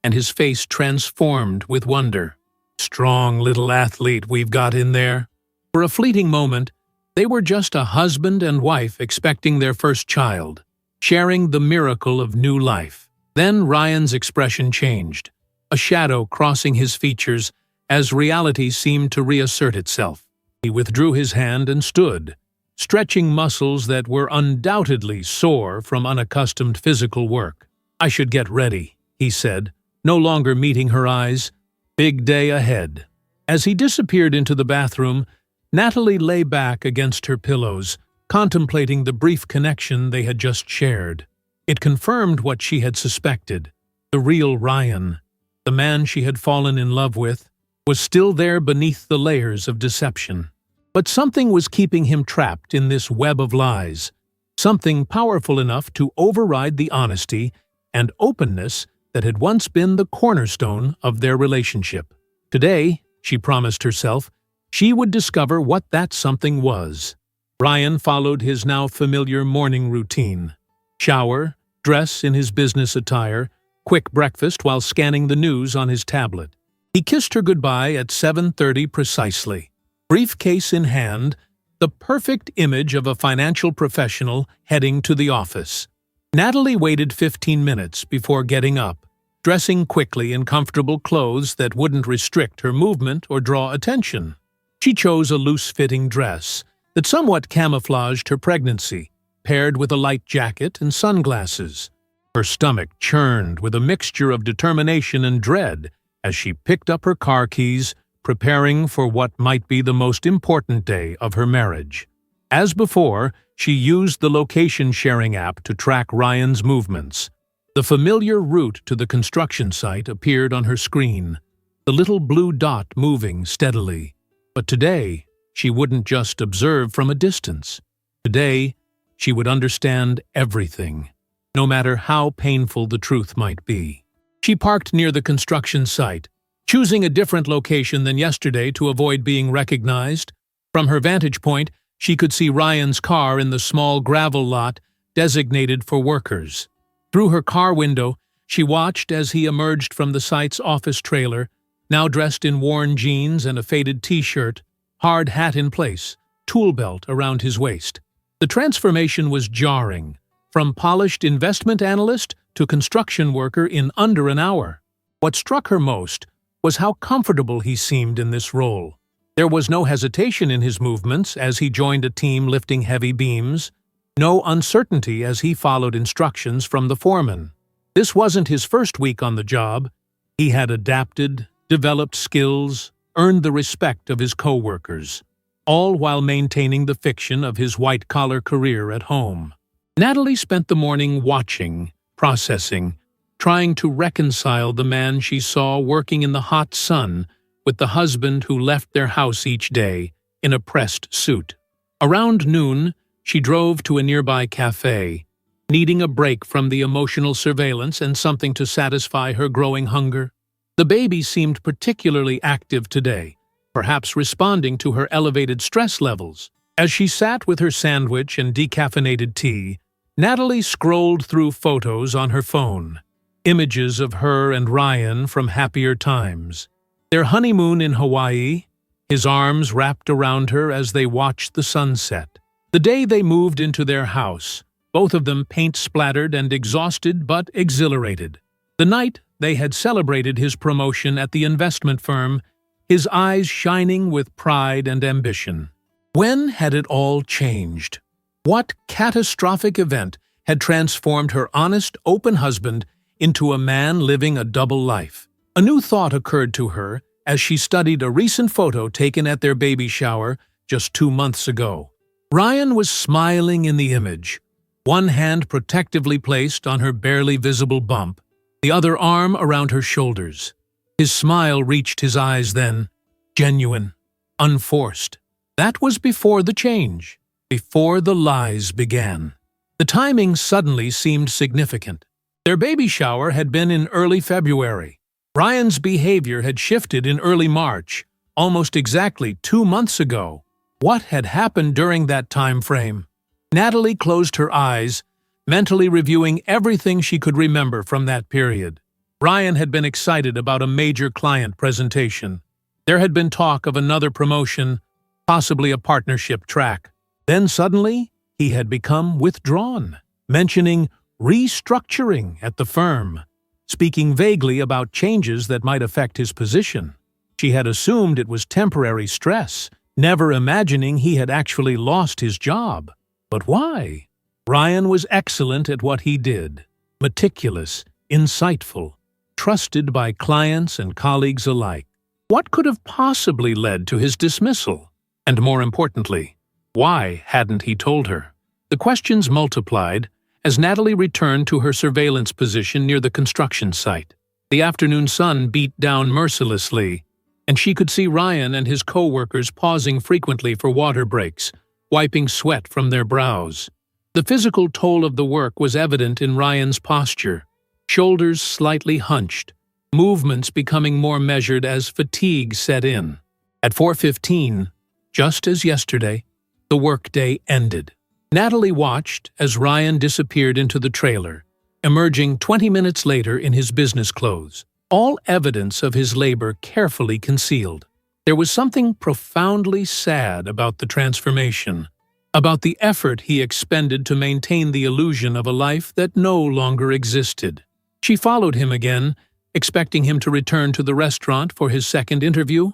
and his face transformed with wonder. "Strong little athlete we've got in there." For a fleeting moment, they were just a husband and wife expecting their first child, sharing the miracle of new life. Then Ryan's expression changed, a shadow crossing his features as reality seemed to reassert itself. He withdrew his hand and stood, stretching muscles that were undoubtedly sore from unaccustomed physical work. "I should get ready," he said, no longer meeting her eyes. "Big day ahead." As he disappeared into the bathroom, Natalie lay back against her pillows, contemplating the brief connection they had just shared. It confirmed what she had suspected. The real Ryan, the man she had fallen in love with, was still there beneath the layers of deception. But something was keeping him trapped in this web of lies, something powerful enough to override the honesty and openness that had once been the cornerstone of their relationship. Today, she promised herself, she would discover what that something was. Ryan followed his now familiar morning routine. Shower, dress in his business attire, quick breakfast while scanning the news on his tablet. He kissed her goodbye at 7:30 precisely. briefcase in hand, the perfect image of a financial professional heading to the office. Natalie waited 15 minutes before getting up, dressing quickly in comfortable clothes that wouldn't restrict her movement or draw attention. She chose a loose-fitting dress that somewhat camouflaged her pregnancy, paired with a light jacket and sunglasses. Her stomach churned with a mixture of determination and dread as she picked up her car keys, preparing for what might be the most important day of her marriage. As before, she used the location-sharing app to track Ryan's movements. The familiar route to the construction site appeared on her screen, the little blue dot moving steadily. But today, she wouldn't just observe from a distance. Today, she would understand everything, no matter how painful the truth might be. She parked near the construction site, choosing a different location than yesterday to avoid being recognized. From her vantage point, she could see Ryan's car in the small gravel lot designated for workers. Through her car window, she watched as he emerged from the site's office trailer, now dressed in worn jeans and a faded t-shirt, hard hat in place, tool belt around his waist. The transformation was jarring, from polished investment analyst to construction worker in under an hour. What struck her most was how comfortable he seemed in this role. There was no hesitation in his movements as he joined a team lifting heavy beams, no uncertainty as he followed instructions from the foreman. This wasn't his first week on the job. He had adapted, developed skills, earned the respect of his co-workers, all while maintaining the fiction of his white-collar career at home. Natalie spent the morning watching, processing, trying to reconcile the man she saw working in the hot sun with the husband who left their house each day in a pressed suit. Around noon, she drove to a nearby cafe, needing a break from the emotional surveillance and something to satisfy her growing hunger. The baby seemed particularly active today, perhaps responding to her elevated stress levels. As she sat with her sandwich and decaffeinated tea, Natalie scrolled through photos on her phone, images of her and Ryan from happier times. Their honeymoon in Hawaii, his arms wrapped around her as they watched the sunset. The day they moved into their house, both of them paint-splattered and exhausted but exhilarated. The night they had celebrated his promotion at the investment firm, his eyes shining with pride and ambition. When had it all changed? What catastrophic event had transformed her honest, open husband into a man living a double life? A new thought occurred to her as she studied a recent photo taken at their baby shower just 2 months ago. Ryan was smiling in the image, one hand protectively placed on her barely visible bump, the other arm around her shoulders. His smile reached his eyes then, genuine, unforced. That was before the change, before the lies began. The timing suddenly seemed significant. Their baby shower had been in early February. Ryan's behavior had shifted in early March, almost exactly 2 months ago. What had happened during that time frame? Natalie closed her eyes, mentally reviewing everything she could remember from that period. Ryan had been excited about a major client presentation. There had been talk of another promotion, possibly a partnership track. Then suddenly, he had become withdrawn, mentioning restructuring at the firm, speaking vaguely about changes that might affect his position. She had assumed it was temporary stress, never imagining he had actually lost his job. But why? Ryan was excellent at what he did, meticulous, insightful, trusted by clients and colleagues alike. What could have possibly led to his dismissal? And more importantly, why hadn't he told her? The questions multiplied as Natalie returned to her surveillance position near the construction site. The afternoon sun beat down mercilessly, and she could see Ryan and his co-workers pausing frequently for water breaks, wiping sweat from their brows. The physical toll of the work was evident in Ryan's posture, shoulders slightly hunched, movements becoming more measured as fatigue set in. At 4:15, just as yesterday, the workday ended. Natalie watched as Ryan disappeared into the trailer, emerging 20 minutes later in his business clothes, all evidence of his labor carefully concealed. There was something profoundly sad about the transformation, about the effort he expended to maintain the illusion of a life that no longer existed. She followed him again, expecting him to return to the restaurant for his second interview.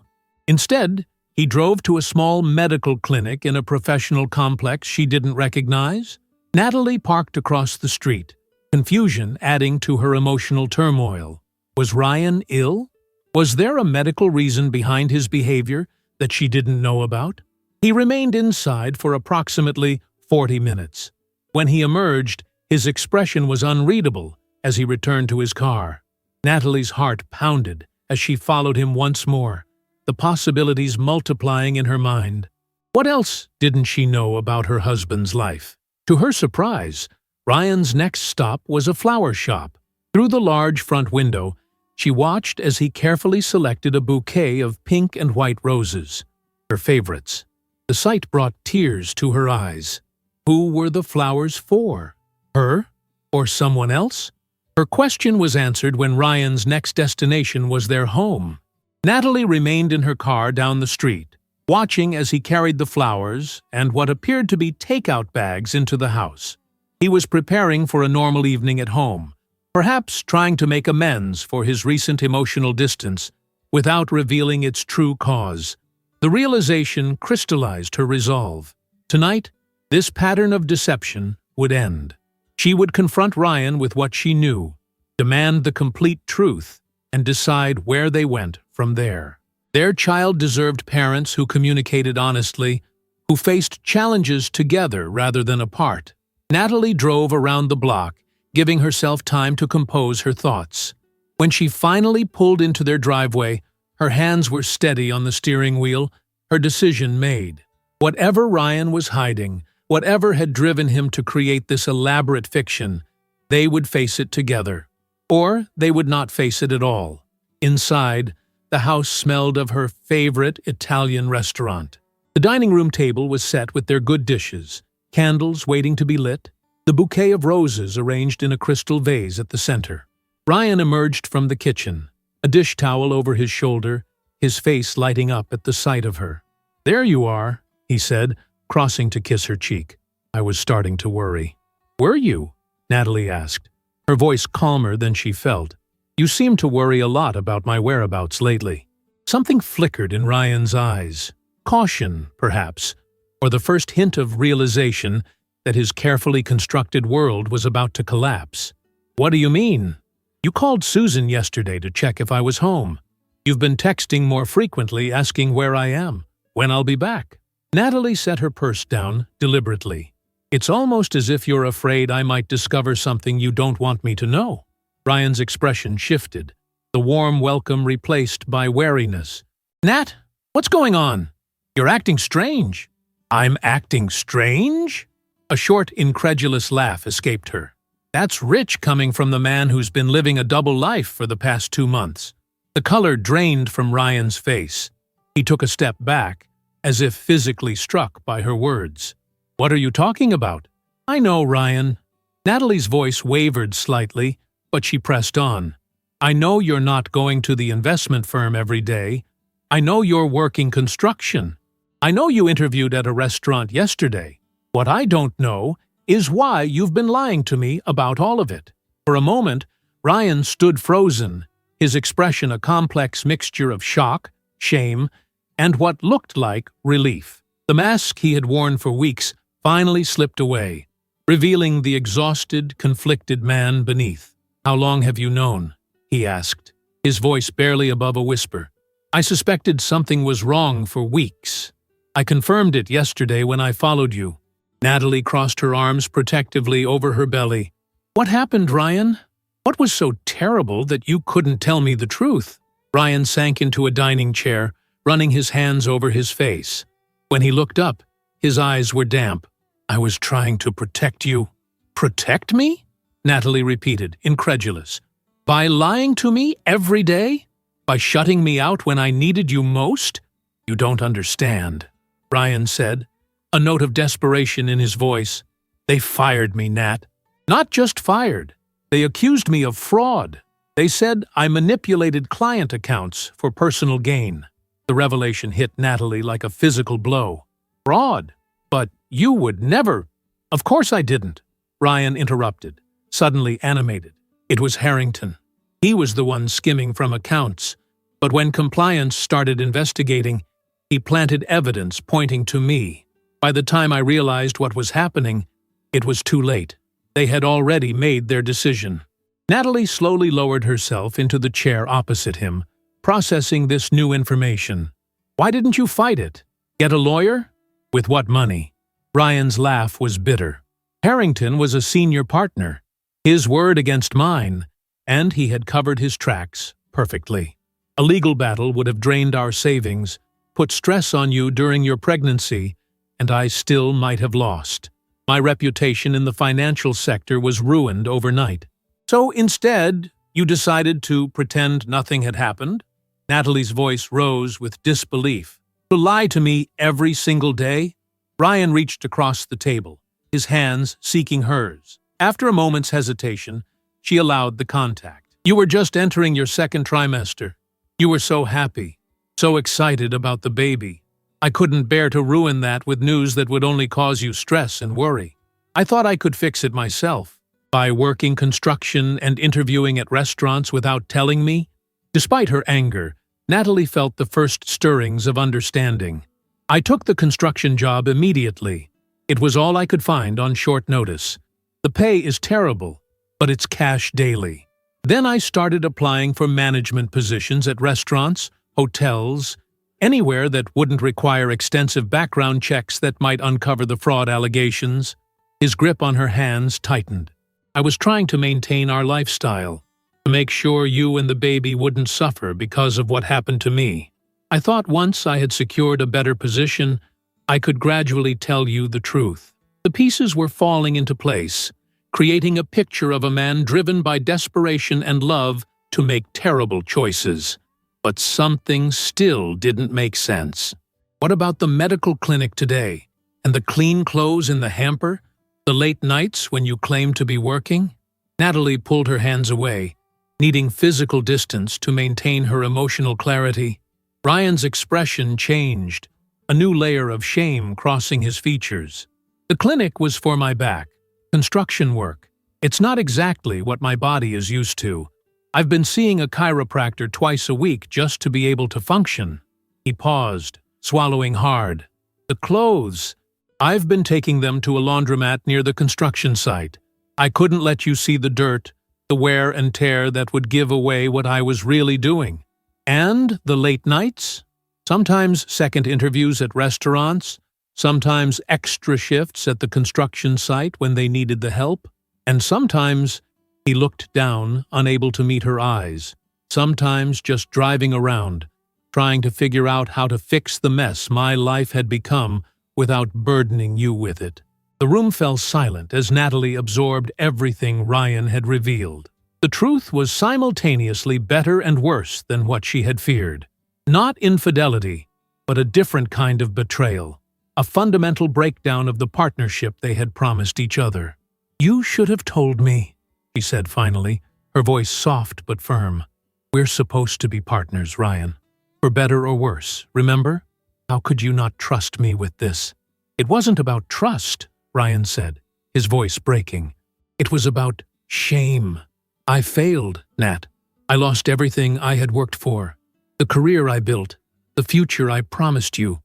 Instead, he drove to a small medical clinic in a professional complex she didn't recognize. Natalie parked across the street, confusion adding to her emotional turmoil. Was Ryan ill? Was there a medical reason behind his behavior that she didn't know about? He remained inside for approximately 40 minutes. When he emerged, his expression was unreadable as he returned to his car. Natalie's heart pounded as she followed him once more, the possibilities multiplying in her mind. What else didn't she know about her husband's life? To her surprise, Ryan's next stop was a flower shop. Through the large front window, she watched as he carefully selected a bouquet of pink and white roses, her favorites. The sight brought tears to her eyes. Who were the flowers for? Her? Or someone else? Her question was answered when Ryan's next destination was their home. Natalie remained in her car down the street, watching as he carried the flowers and what appeared to be takeout bags into the house. He was preparing for a normal evening at home, perhaps trying to make amends for his recent emotional distance without revealing its true cause. The realization crystallized her resolve. Tonight, this pattern of deception would end. She would confront Ryan with what she knew, demand the complete truth, and decide where they went from there. Their child deserved parents who communicated honestly, who faced challenges together rather than apart. Natalie drove around the block, giving herself time to compose her thoughts. When she finally pulled into their driveway, her hands were steady on the steering wheel, her decision made. Whatever Ryan was hiding, whatever had driven him to create this elaborate fiction, they would face it together. Or they would not face it at all. Inside, the house smelled of her favorite Italian restaurant. The dining room table was set with their good dishes, candles waiting to be lit, the bouquet of roses arranged in a crystal vase at the center. Ryan emerged from the kitchen, a dish towel over his shoulder, his face lighting up at the sight of her. "There you are," he said, crossing to kiss her cheek. I was starting to worry. "Were you?" Natalie asked, her voice calmer than she felt. "You seem to worry a lot about my whereabouts lately." Something flickered in Ryan's eyes. Caution, perhaps, or the first hint of realization that his carefully constructed world was about to collapse. "What do you mean? You called Susan yesterday to check if I was home. You've been texting more frequently asking where I am, when I'll be back." Natalie set her purse down deliberately. "It's almost as if you're afraid I might discover something you don't want me to know." Ryan's expression shifted, the warm welcome replaced by wariness. "Nat, what's going on? You're acting strange." "I'm acting strange?" A short, incredulous laugh escaped her. "That's rich coming from the man who's been living a double life for the past 2 months." The color drained from Ryan's face. He took a step back, as if physically struck by her words. "What are you talking about?" "I know, Ryan." Natalie's voice wavered slightly, but she pressed on. "I know you're not going to the investment firm every day. I know you're working construction. I know you interviewed at a restaurant yesterday. What I don't know is why you've been lying to me about all of it." For a moment, Ryan stood frozen, his expression a complex mixture of shock, shame, and what looked like relief. The mask he had worn for weeks finally slipped away, revealing the exhausted, conflicted man beneath. "How long have you known?" he asked, his voice barely above a whisper. "I suspected something was wrong for weeks. I confirmed it yesterday when I followed you." Natalie crossed her arms protectively over her belly. "What happened, Ryan? What was so terrible that you couldn't tell me the truth?" Ryan sank into a dining chair, running his hands over his face. When he looked up, his eyes were damp. "I was trying to protect you." "Protect me?" Natalie repeated, incredulous. "By lying to me every day? By shutting me out when I needed you most?" "You don't understand," Ryan said, a note of desperation in his voice. "They fired me, Nat. Not just fired. They accused me of fraud. They said I manipulated client accounts for personal gain." The revelation hit Natalie like a physical blow. Fraud? But you would never— Of course I didn't, Ryan interrupted, suddenly animated. It was Harrington. He was the one skimming from accounts, but when compliance started investigating, he planted evidence pointing to me. By the time I realized what was happening, it was too late. They had already made their decision. Natalie slowly lowered herself into the chair opposite him, processing this new information. Why didn't you fight it? Get a lawyer? With what money? Ryan's laugh was bitter. Harrington was a senior partner, his word against mine, and he had covered his tracks perfectly. A legal battle would have drained our savings, put stress on you during your pregnancy, and I still might have lost. My reputation in the financial sector was ruined overnight. So instead, you decided to pretend nothing had happened? Natalie's voice rose with disbelief. To lie to me every single day? Ryan reached across the table, his hands seeking hers. After a moment's hesitation, she allowed the contact. You were just entering your second trimester. You were so happy, so excited about the baby. I couldn't bear to ruin that with news that would only cause you stress and worry. I thought I could fix it myself, by working construction and interviewing at restaurants without telling me. Despite her anger, Natalie felt the first stirrings of understanding. I took the construction job immediately. It was all I could find on short notice. The pay is terrible, but it's cash daily. Then I started applying for management positions at restaurants, hotels, anywhere that wouldn't require extensive background checks that might uncover the fraud allegations. His grip on her hands tightened. I was trying to maintain our lifestyle, to make sure you and the baby wouldn't suffer because of what happened to me. I thought once I had secured a better position, I could gradually tell you the truth. The pieces were falling into place, creating a picture of a man driven by desperation and love to make terrible choices. But something still didn't make sense. What about the medical clinic today? And the clean clothes in the hamper? The late nights when you claimed to be working? Natalie pulled her hands away, needing physical distance to maintain her emotional clarity. Ryan's expression changed, a new layer of shame crossing his features. The clinic was for my back. Construction work. It's not exactly what my body is used to. I've been seeing a chiropractor twice a week just to be able to function. He paused, swallowing hard. The clothes. I've been taking them to a laundromat near the construction site. I couldn't let you see the dirt, the wear and tear that would give away what I was really doing. And the late nights? Sometimes second interviews at restaurants, sometimes extra shifts at the construction site when they needed the help, and sometimes he looked down, unable to meet her eyes, sometimes just driving around, trying to figure out how to fix the mess my life had become without burdening you with it. The room fell silent as Natalie absorbed everything Ryan had revealed. The truth was simultaneously better and worse than what she had feared. Not infidelity, but a different kind of betrayal. A fundamental breakdown of the partnership they had promised each other. You should have told me, she said finally, her voice soft but firm. We're supposed to be partners, Ryan. For better or worse, remember? How could you not trust me with this? It wasn't about trust, Ryan said, his voice breaking. It was about shame. I failed, Nat. I lost everything I had worked for. The career I built, the future I promised you.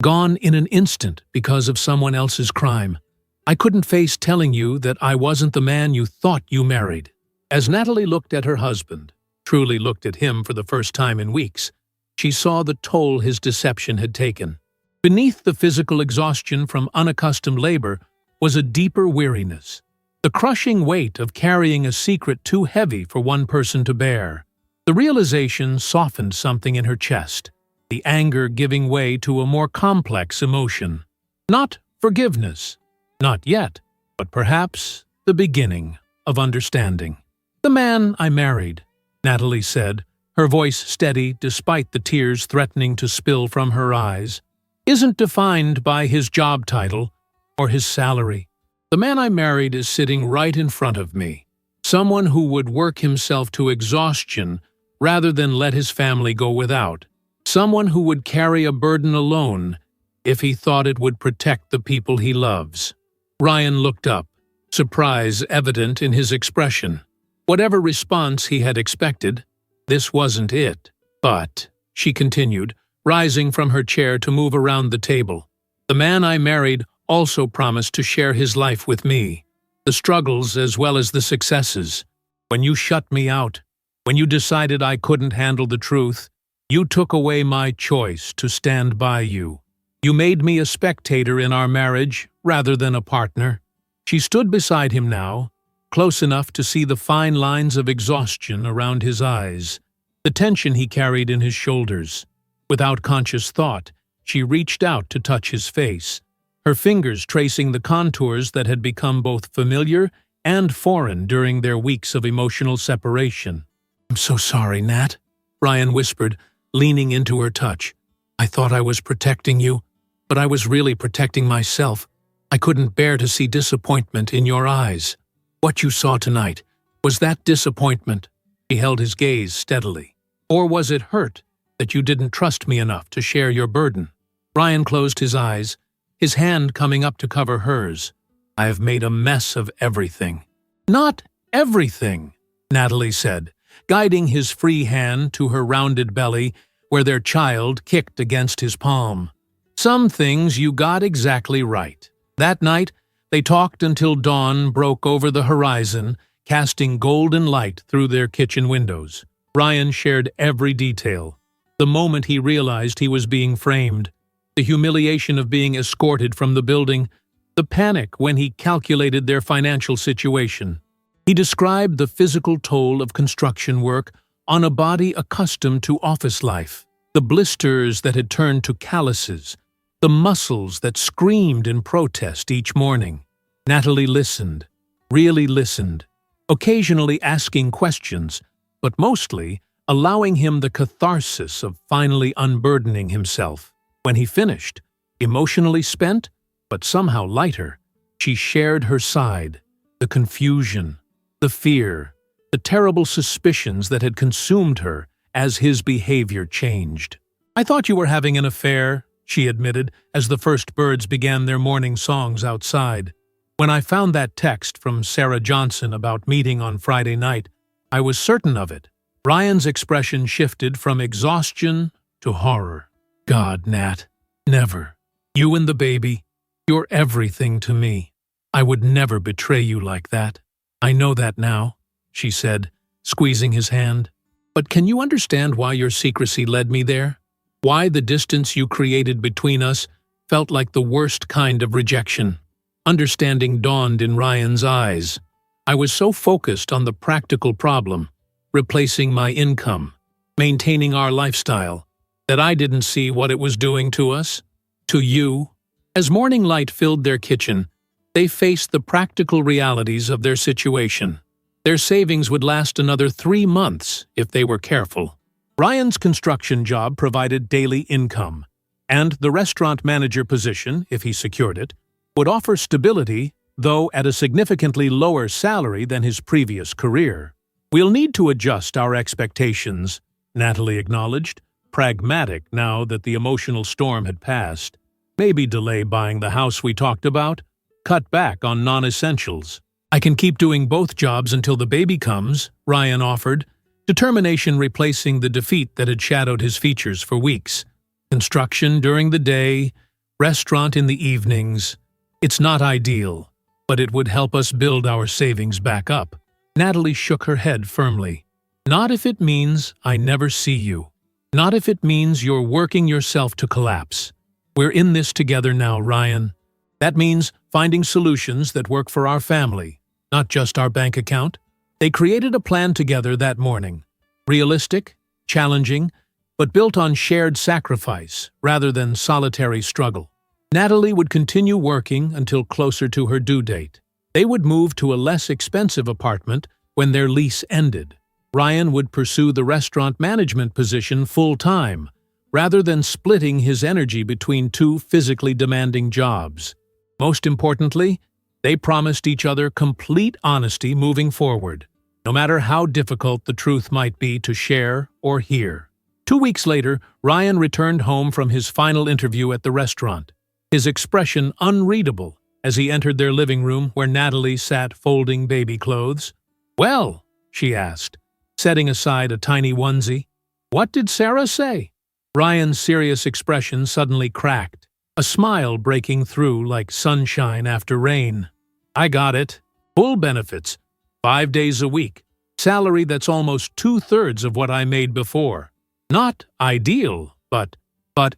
Gone in an instant because of someone else's crime. I couldn't face telling you that I wasn't the man you thought you married. As Natalie looked at her husband, truly looked at him for the first time in weeks, she saw the toll his deception had taken. Beneath the physical exhaustion from unaccustomed labor was a deeper weariness. The crushing weight of carrying a secret too heavy for one person to bear. The realization softened something in her chest, the anger giving way to a more complex emotion. Not forgiveness, not yet, but perhaps the beginning of understanding. The man I married, Natalie said, her voice steady despite the tears threatening to spill from her eyes, isn't defined by his job title or his salary. The man I married is sitting right in front of me, someone who would work himself to exhaustion rather than let his family go without, Someone who would carry a burden alone if he thought it would protect the people he loves. Ryan looked up, surprise evident in his expression. Whatever response he had expected, this wasn't it. But, she continued, rising from her chair to move around the table, the man I married also promised to share his life with me, the struggles as well as the successes. When you shut me out, when you decided I couldn't handle the truth, you took away my choice to stand by you. You made me a spectator in our marriage rather than a partner. She stood beside him now, close enough to see the fine lines of exhaustion around his eyes, the tension he carried in his shoulders. Without conscious thought, she reached out to touch his face, her fingers tracing the contours that had become both familiar and foreign during their weeks of emotional separation. "I'm so sorry, Nat," Ryan whispered, leaning into her touch. "I thought I was protecting you, but I was really protecting myself. I couldn't bear to see disappointment in your eyes. What you saw tonight, was that disappointment?" He held his gaze steadily. "Or was it hurt that you didn't trust me enough to share your burden?" Ryan closed his eyes, his hand coming up to cover hers. "I have made a mess of everything." "Not everything," Natalie said, guiding his free hand to her rounded belly where their child kicked against his palm. "Some things you got exactly right." That night, they talked until dawn broke over the horizon, casting golden light through their kitchen windows. Ryan shared every detail. The moment he realized he was being framed, the humiliation of being escorted from the building, the panic when he calculated their financial situation. He described the physical toll of construction work on a body accustomed to office life, the blisters that had turned to calluses, the muscles that screamed in protest each morning. Natalie listened, really listened, occasionally asking questions, but mostly allowing him the catharsis of finally unburdening himself. When he finished, emotionally spent, but somehow lighter, she shared her side, the confusion, the fear, the terrible suspicions that had consumed her as his behavior changed. "I thought you were having an affair," she admitted as the first birds began their morning songs outside. "When I found that text from Sarah Johnson about meeting on Friday night, I was certain of it." Ryan's expression shifted from exhaustion to horror. "God, Nat, never. You and the baby, you're everything to me. I would never betray you like that." "I know that now," she said, squeezing his hand. "But can you understand why your secrecy led me there? Why the distance you created between us felt like the worst kind of rejection?" Understanding dawned in Ryan's eyes. "I was so focused on the practical problem, replacing my income, maintaining our lifestyle, that I didn't see what it was doing to us, to you." As morning light filled their kitchen, they faced the practical realities of their situation. Their savings would last another 3 months if they were careful. Ryan's construction job provided daily income, and the restaurant manager position, if he secured it, would offer stability, though at a significantly lower salary than his previous career. "We'll need to adjust our expectations," Natalie acknowledged, pragmatic now that the emotional storm had passed. "Maybe delay buying the house we talked about, cut back on non-essentials." "I can keep doing both jobs until the baby comes," Ryan offered, determination replacing the defeat that had shadowed his features for weeks. "Construction during the day, restaurant in the evenings. It's not ideal, but it would help us build our savings back up." Natalie shook her head firmly. "Not if it means I never see you. Not if it means you're working yourself to collapse. We're in this together now, Ryan. That means finding solutions that work for our family, not just our bank account." They created a plan together that morning. Realistic, challenging, but built on shared sacrifice rather than solitary struggle. Natalie would continue working until closer to her due date. They would move to a less expensive apartment when their lease ended. Ryan would pursue the restaurant management position full-time, rather than splitting his energy between 2 physically demanding jobs. Most importantly, they promised each other complete honesty moving forward, no matter how difficult the truth might be to share or hear. 2 weeks later, Ryan returned home from his final interview at the restaurant, his expression unreadable as he entered their living room where Natalie sat folding baby clothes. "Well," she asked, setting aside a tiny onesie, "what did Sarah say?" Ryan's serious expression suddenly cracked, a smile breaking through like sunshine after rain. "I got it. Full benefits, 5 days a week, salary that's almost 2/3 of what I made before. Not ideal, but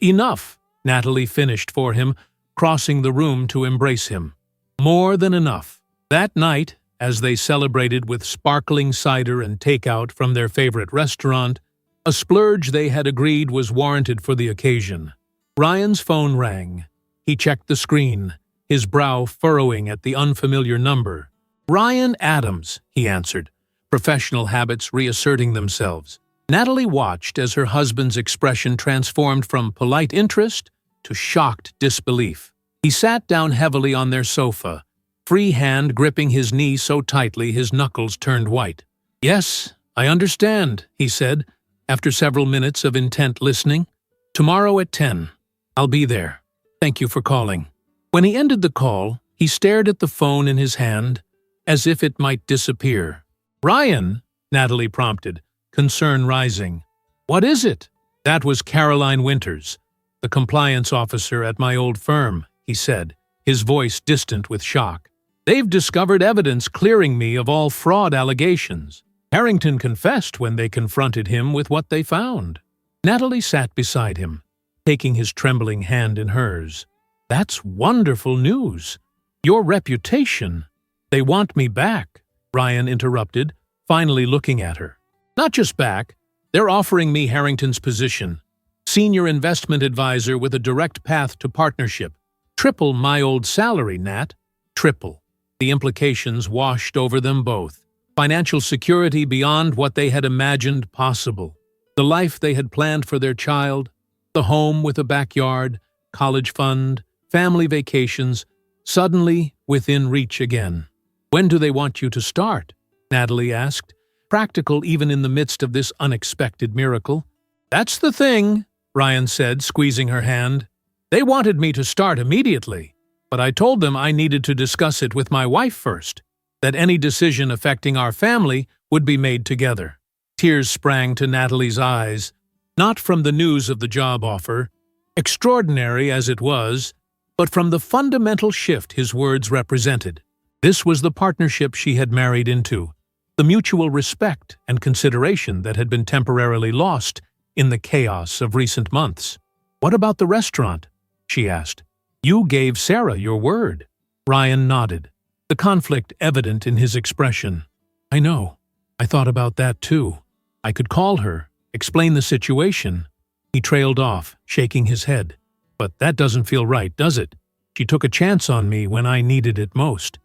enough," Natalie finished for him, crossing the room to embrace him. More than enough. That night, as they celebrated with sparkling cider and takeout from their favorite restaurant, a splurge they had agreed was warranted for the occasion. Ryan's phone rang. He checked the screen, his brow furrowing at the unfamiliar number. "Ryan Adams," he answered, professional habits reasserting themselves. Natalie watched as her husband's expression transformed from polite interest to shocked disbelief. He sat down heavily on their sofa, free hand gripping his knee so tightly his knuckles turned white. "Yes, I understand," he said, after several minutes of intent listening. "Tomorrow at 10. I'll be there. Thank you for calling." When he ended the call, he stared at the phone in his hand, as if it might disappear. "Ryan," Natalie prompted, concern rising. "What is it?" "That was Caroline Winters, the compliance officer at my old firm," he said, his voice distant with shock. "They've discovered evidence clearing me of all fraud allegations. Harrington confessed when they confronted him with what they found." Natalie sat beside him, taking his trembling hand in hers. "That's wonderful news. Your reputation—" "They want me back," Ryan interrupted, finally looking at her. "Not just back, they're offering me Harrington's position. Senior investment advisor with a direct path to partnership. Triple my old salary, Nat. Triple." The implications washed over them both. Financial security beyond what they had imagined possible. The life they had planned for their child. The home with a backyard, college fund, family vacations, suddenly within reach again. "When do they want you to start?" Natalie asked, practical even in the midst of this unexpected miracle. "That's the thing," Ryan said, squeezing her hand. "They wanted me to start immediately, but I told them I needed to discuss it with my wife first, that any decision affecting our family would be made together." Tears sprang to Natalie's eyes, not from the news of the job offer, extraordinary as it was, but from the fundamental shift his words represented. This was the partnership she had married into, the mutual respect and consideration that had been temporarily lost in the chaos of recent months. "What about the restaurant?" she asked. "You gave Sarah your word." Ryan nodded, the conflict evident in his expression. "I know. I thought about that too. I could call her, explain the situation." He trailed off, shaking his head. "But that doesn't feel right, does it? She took a chance on me when I needed it most."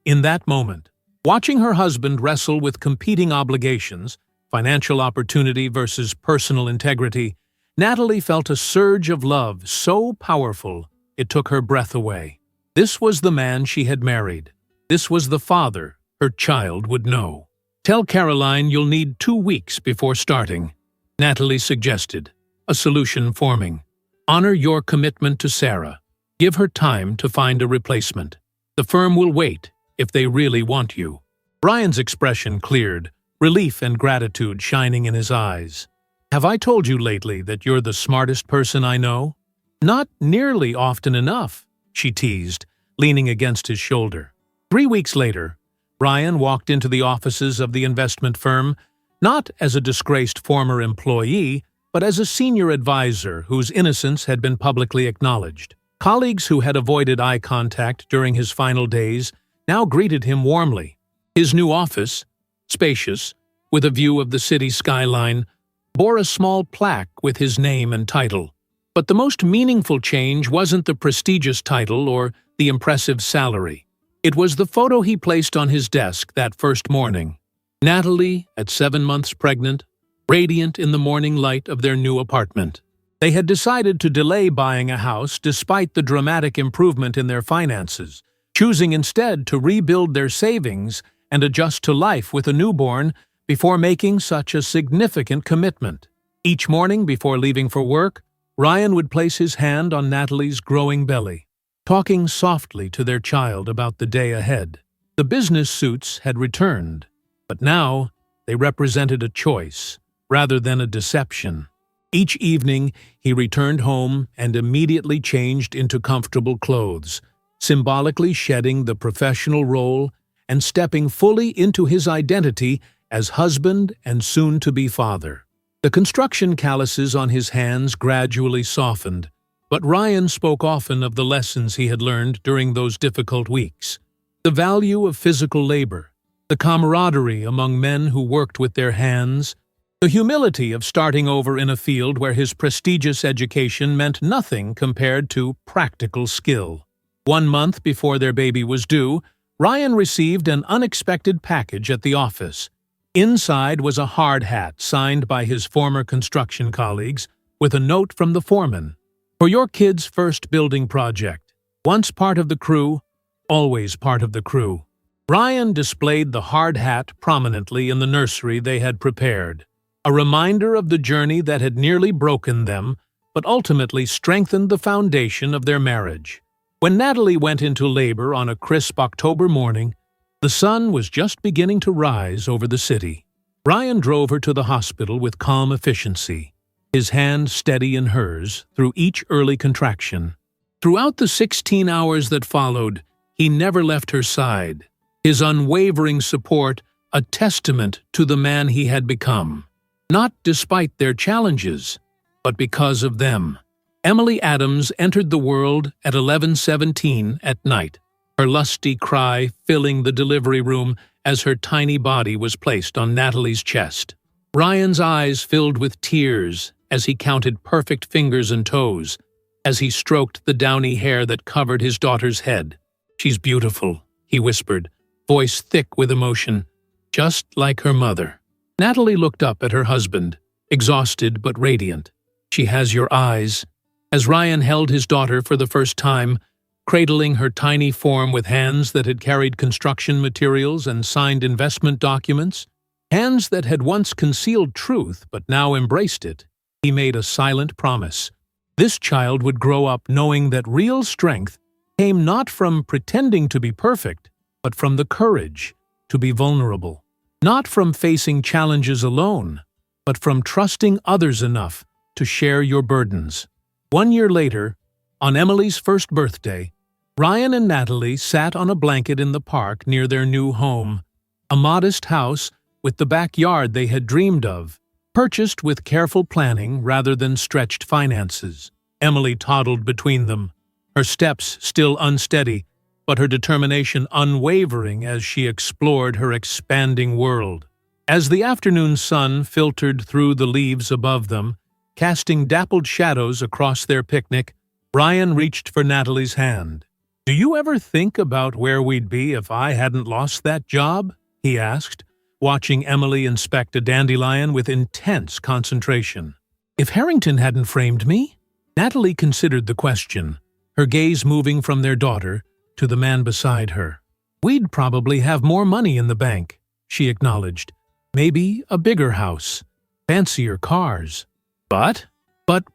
In that moment, watching her husband wrestle with competing obligations, financial opportunity versus personal integrity, Natalie felt a surge of love so powerful it took her breath away. This was the man she had married. This was the father her child would know. "Tell Caroline you'll need 2 weeks before starting," Natalie suggested, a solution forming. "Honor your commitment to Sarah. Give her time to find a replacement. The firm will wait if they really want you." Ryan's expression cleared, relief and gratitude shining in his eyes. "Have I told you lately that you're the smartest person I know?" "Not nearly often enough," she teased, leaning against his shoulder. 3 weeks later, Ryan walked into the offices of the investment firm, not as a disgraced former employee, but as a senior advisor whose innocence had been publicly acknowledged. Colleagues who had avoided eye contact during his final days now greeted him warmly. His new office, spacious, with a view of the city skyline, bore a small plaque with his name and title. But the most meaningful change wasn't the prestigious title or the impressive salary. It was the photo he placed on his desk that first morning. Natalie, at 7 months pregnant, radiant in the morning light of their new apartment. They had decided to delay buying a house despite the dramatic improvement in their finances, choosing instead to rebuild their savings and adjust to life with a newborn before making such a significant commitment. Each morning before leaving for work, Ryan would place his hand on Natalie's growing belly, talking softly to their child about the day ahead. The business suits had returned, but now they represented a choice rather than a deception. Each evening, he returned home and immediately changed into comfortable clothes, symbolically shedding the professional role and stepping fully into his identity as husband and soon-to-be father. The construction calluses on his hands gradually softened, but Ryan spoke often of the lessons he had learned during those difficult weeks. The value of physical labor, the camaraderie among men who worked with their hands, the humility of starting over in a field where his prestigious education meant nothing compared to practical skill. 1 month before their baby was due, Ryan received an unexpected package at the office. Inside was a hard hat signed by his former construction colleagues with a note from the foreman. For your kid's first building project, once part of the crew, always part of the crew. Ryan displayed the hard hat prominently in the nursery they had prepared, a reminder of the journey that had nearly broken them, but ultimately strengthened the foundation of their marriage. When Natalie went into labor on a crisp October morning, the sun was just beginning to rise over the city. Ryan drove her to the hospital with calm efficiency, his hand steady in hers through each early contraction. Throughout the 16 hours that followed, he never left her side, his unwavering support a testament to the man he had become. Not despite their challenges, but because of them. Emily Adams entered the world at 11:17 at night, her lusty cry filling the delivery room as her tiny body was placed on Natalie's chest. Ryan's eyes filled with tears as he counted perfect fingers and toes, as he stroked the downy hair that covered his daughter's head. "She's beautiful," he whispered, voice thick with emotion, "just like her mother." Natalie looked up at her husband, exhausted but radiant. "She has your eyes." As Ryan held his daughter for the first time, cradling her tiny form with hands that had carried construction materials and signed investment documents, hands that had once concealed truth but now embraced it, he made a silent promise. This child would grow up knowing that real strength came not from pretending to be perfect, but from the courage to be vulnerable. Not from facing challenges alone, but from trusting others enough to share your burdens. 1 year later, on Emily's first birthday, Ryan and Natalie sat on a blanket in the park near their new home, a modest house with the backyard they had dreamed of, purchased with careful planning rather than stretched finances. Emily toddled between them, her steps still unsteady, but her determination unwavering as she explored her expanding world. As the afternoon sun filtered through the leaves above them, casting dappled shadows across their picnic, Ryan reached for Natalie's hand. "Do you ever think about where we'd be if I hadn't lost that job?" he asked, watching Emily inspect a dandelion with intense concentration. "If Harrington hadn't framed me?" Natalie considered the question, her gaze moving from their daughter to the man beside her. "We'd probably have more money in the bank," she acknowledged. "Maybe a bigger house, fancier cars. But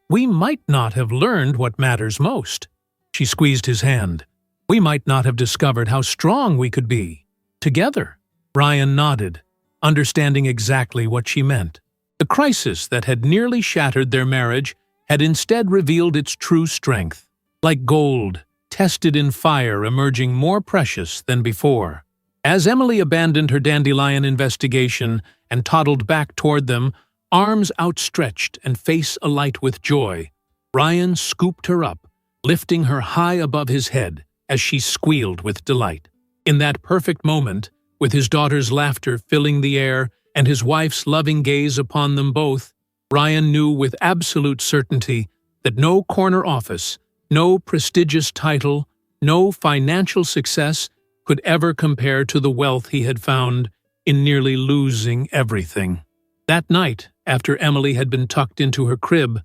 we might not have learned what matters most." She squeezed his hand. "We might not have discovered how strong we could be together." Ryan nodded, understanding exactly what she meant. The crisis that had nearly shattered their marriage had instead revealed its true strength, like gold, tested in fire, emerging more precious than before. As Emily abandoned her dandelion investigation and toddled back toward them, arms outstretched and face alight with joy, Ryan scooped her up, lifting her high above his head as she squealed with delight. In that perfect moment, with his daughter's laughter filling the air and his wife's loving gaze upon them both, Ryan knew with absolute certainty that no corner office, no prestigious title, no financial success could ever compare to the wealth he had found in nearly losing everything. That night, after Emily had been tucked into her crib,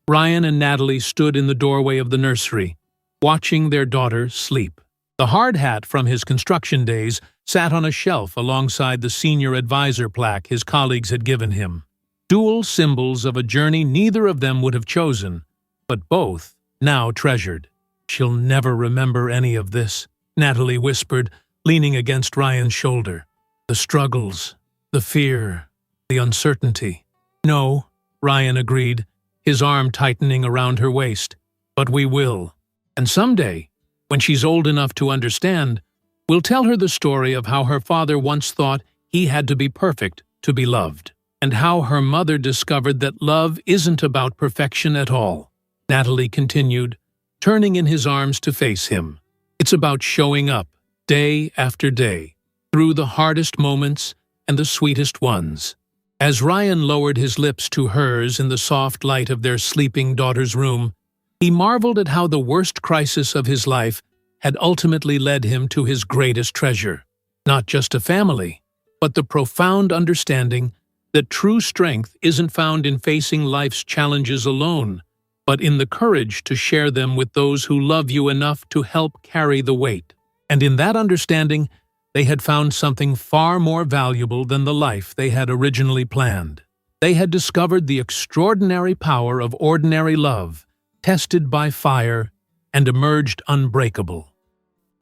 Ryan and Natalie stood in the doorway of the nursery, watching their daughter sleep. The hard hat from his construction days sat on a shelf alongside the senior advisor plaque his colleagues had given him. dual symbols of a journey neither of them would have chosen, but both now treasured. "She'll never remember any of this," Natalie whispered, leaning against Ryan's shoulder. "The struggles, the fear, the uncertainty." "No," Ryan agreed, his arm tightening around her waist. "But we will. And someday, when she's old enough to understand, we'll tell her the story of how her father once thought he had to be perfect to be loved, and how her mother discovered that love isn't about perfection at all," Natalie continued, turning in his arms to face him. "It's about showing up, day after day, through the hardest moments and the sweetest ones." As Ryan lowered his lips to hers in the soft light of their sleeping daughter's room, he marveled at how the worst crisis of his life had ultimately led him to his greatest treasure. Not just a family, but the profound understanding that true strength isn't found in facing life's challenges alone, but in the courage to share them with those who love you enough to help carry the weight. And in that understanding, they had found something far more valuable than the life they had originally planned. They had discovered the extraordinary power of ordinary love, tested by fire, and emerged unbreakable.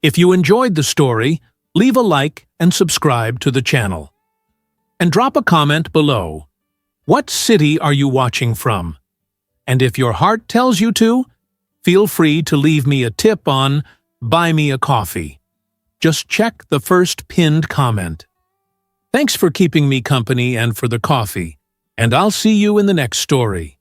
If you enjoyed the story, leave a like and subscribe to the channel. And drop a comment below. What city are you watching from? And if your heart tells you to, feel free to leave me a tip on Buy Me a Coffee. Just check the first pinned comment. Thanks for keeping me company and for the coffee, and I'll see you in the next story.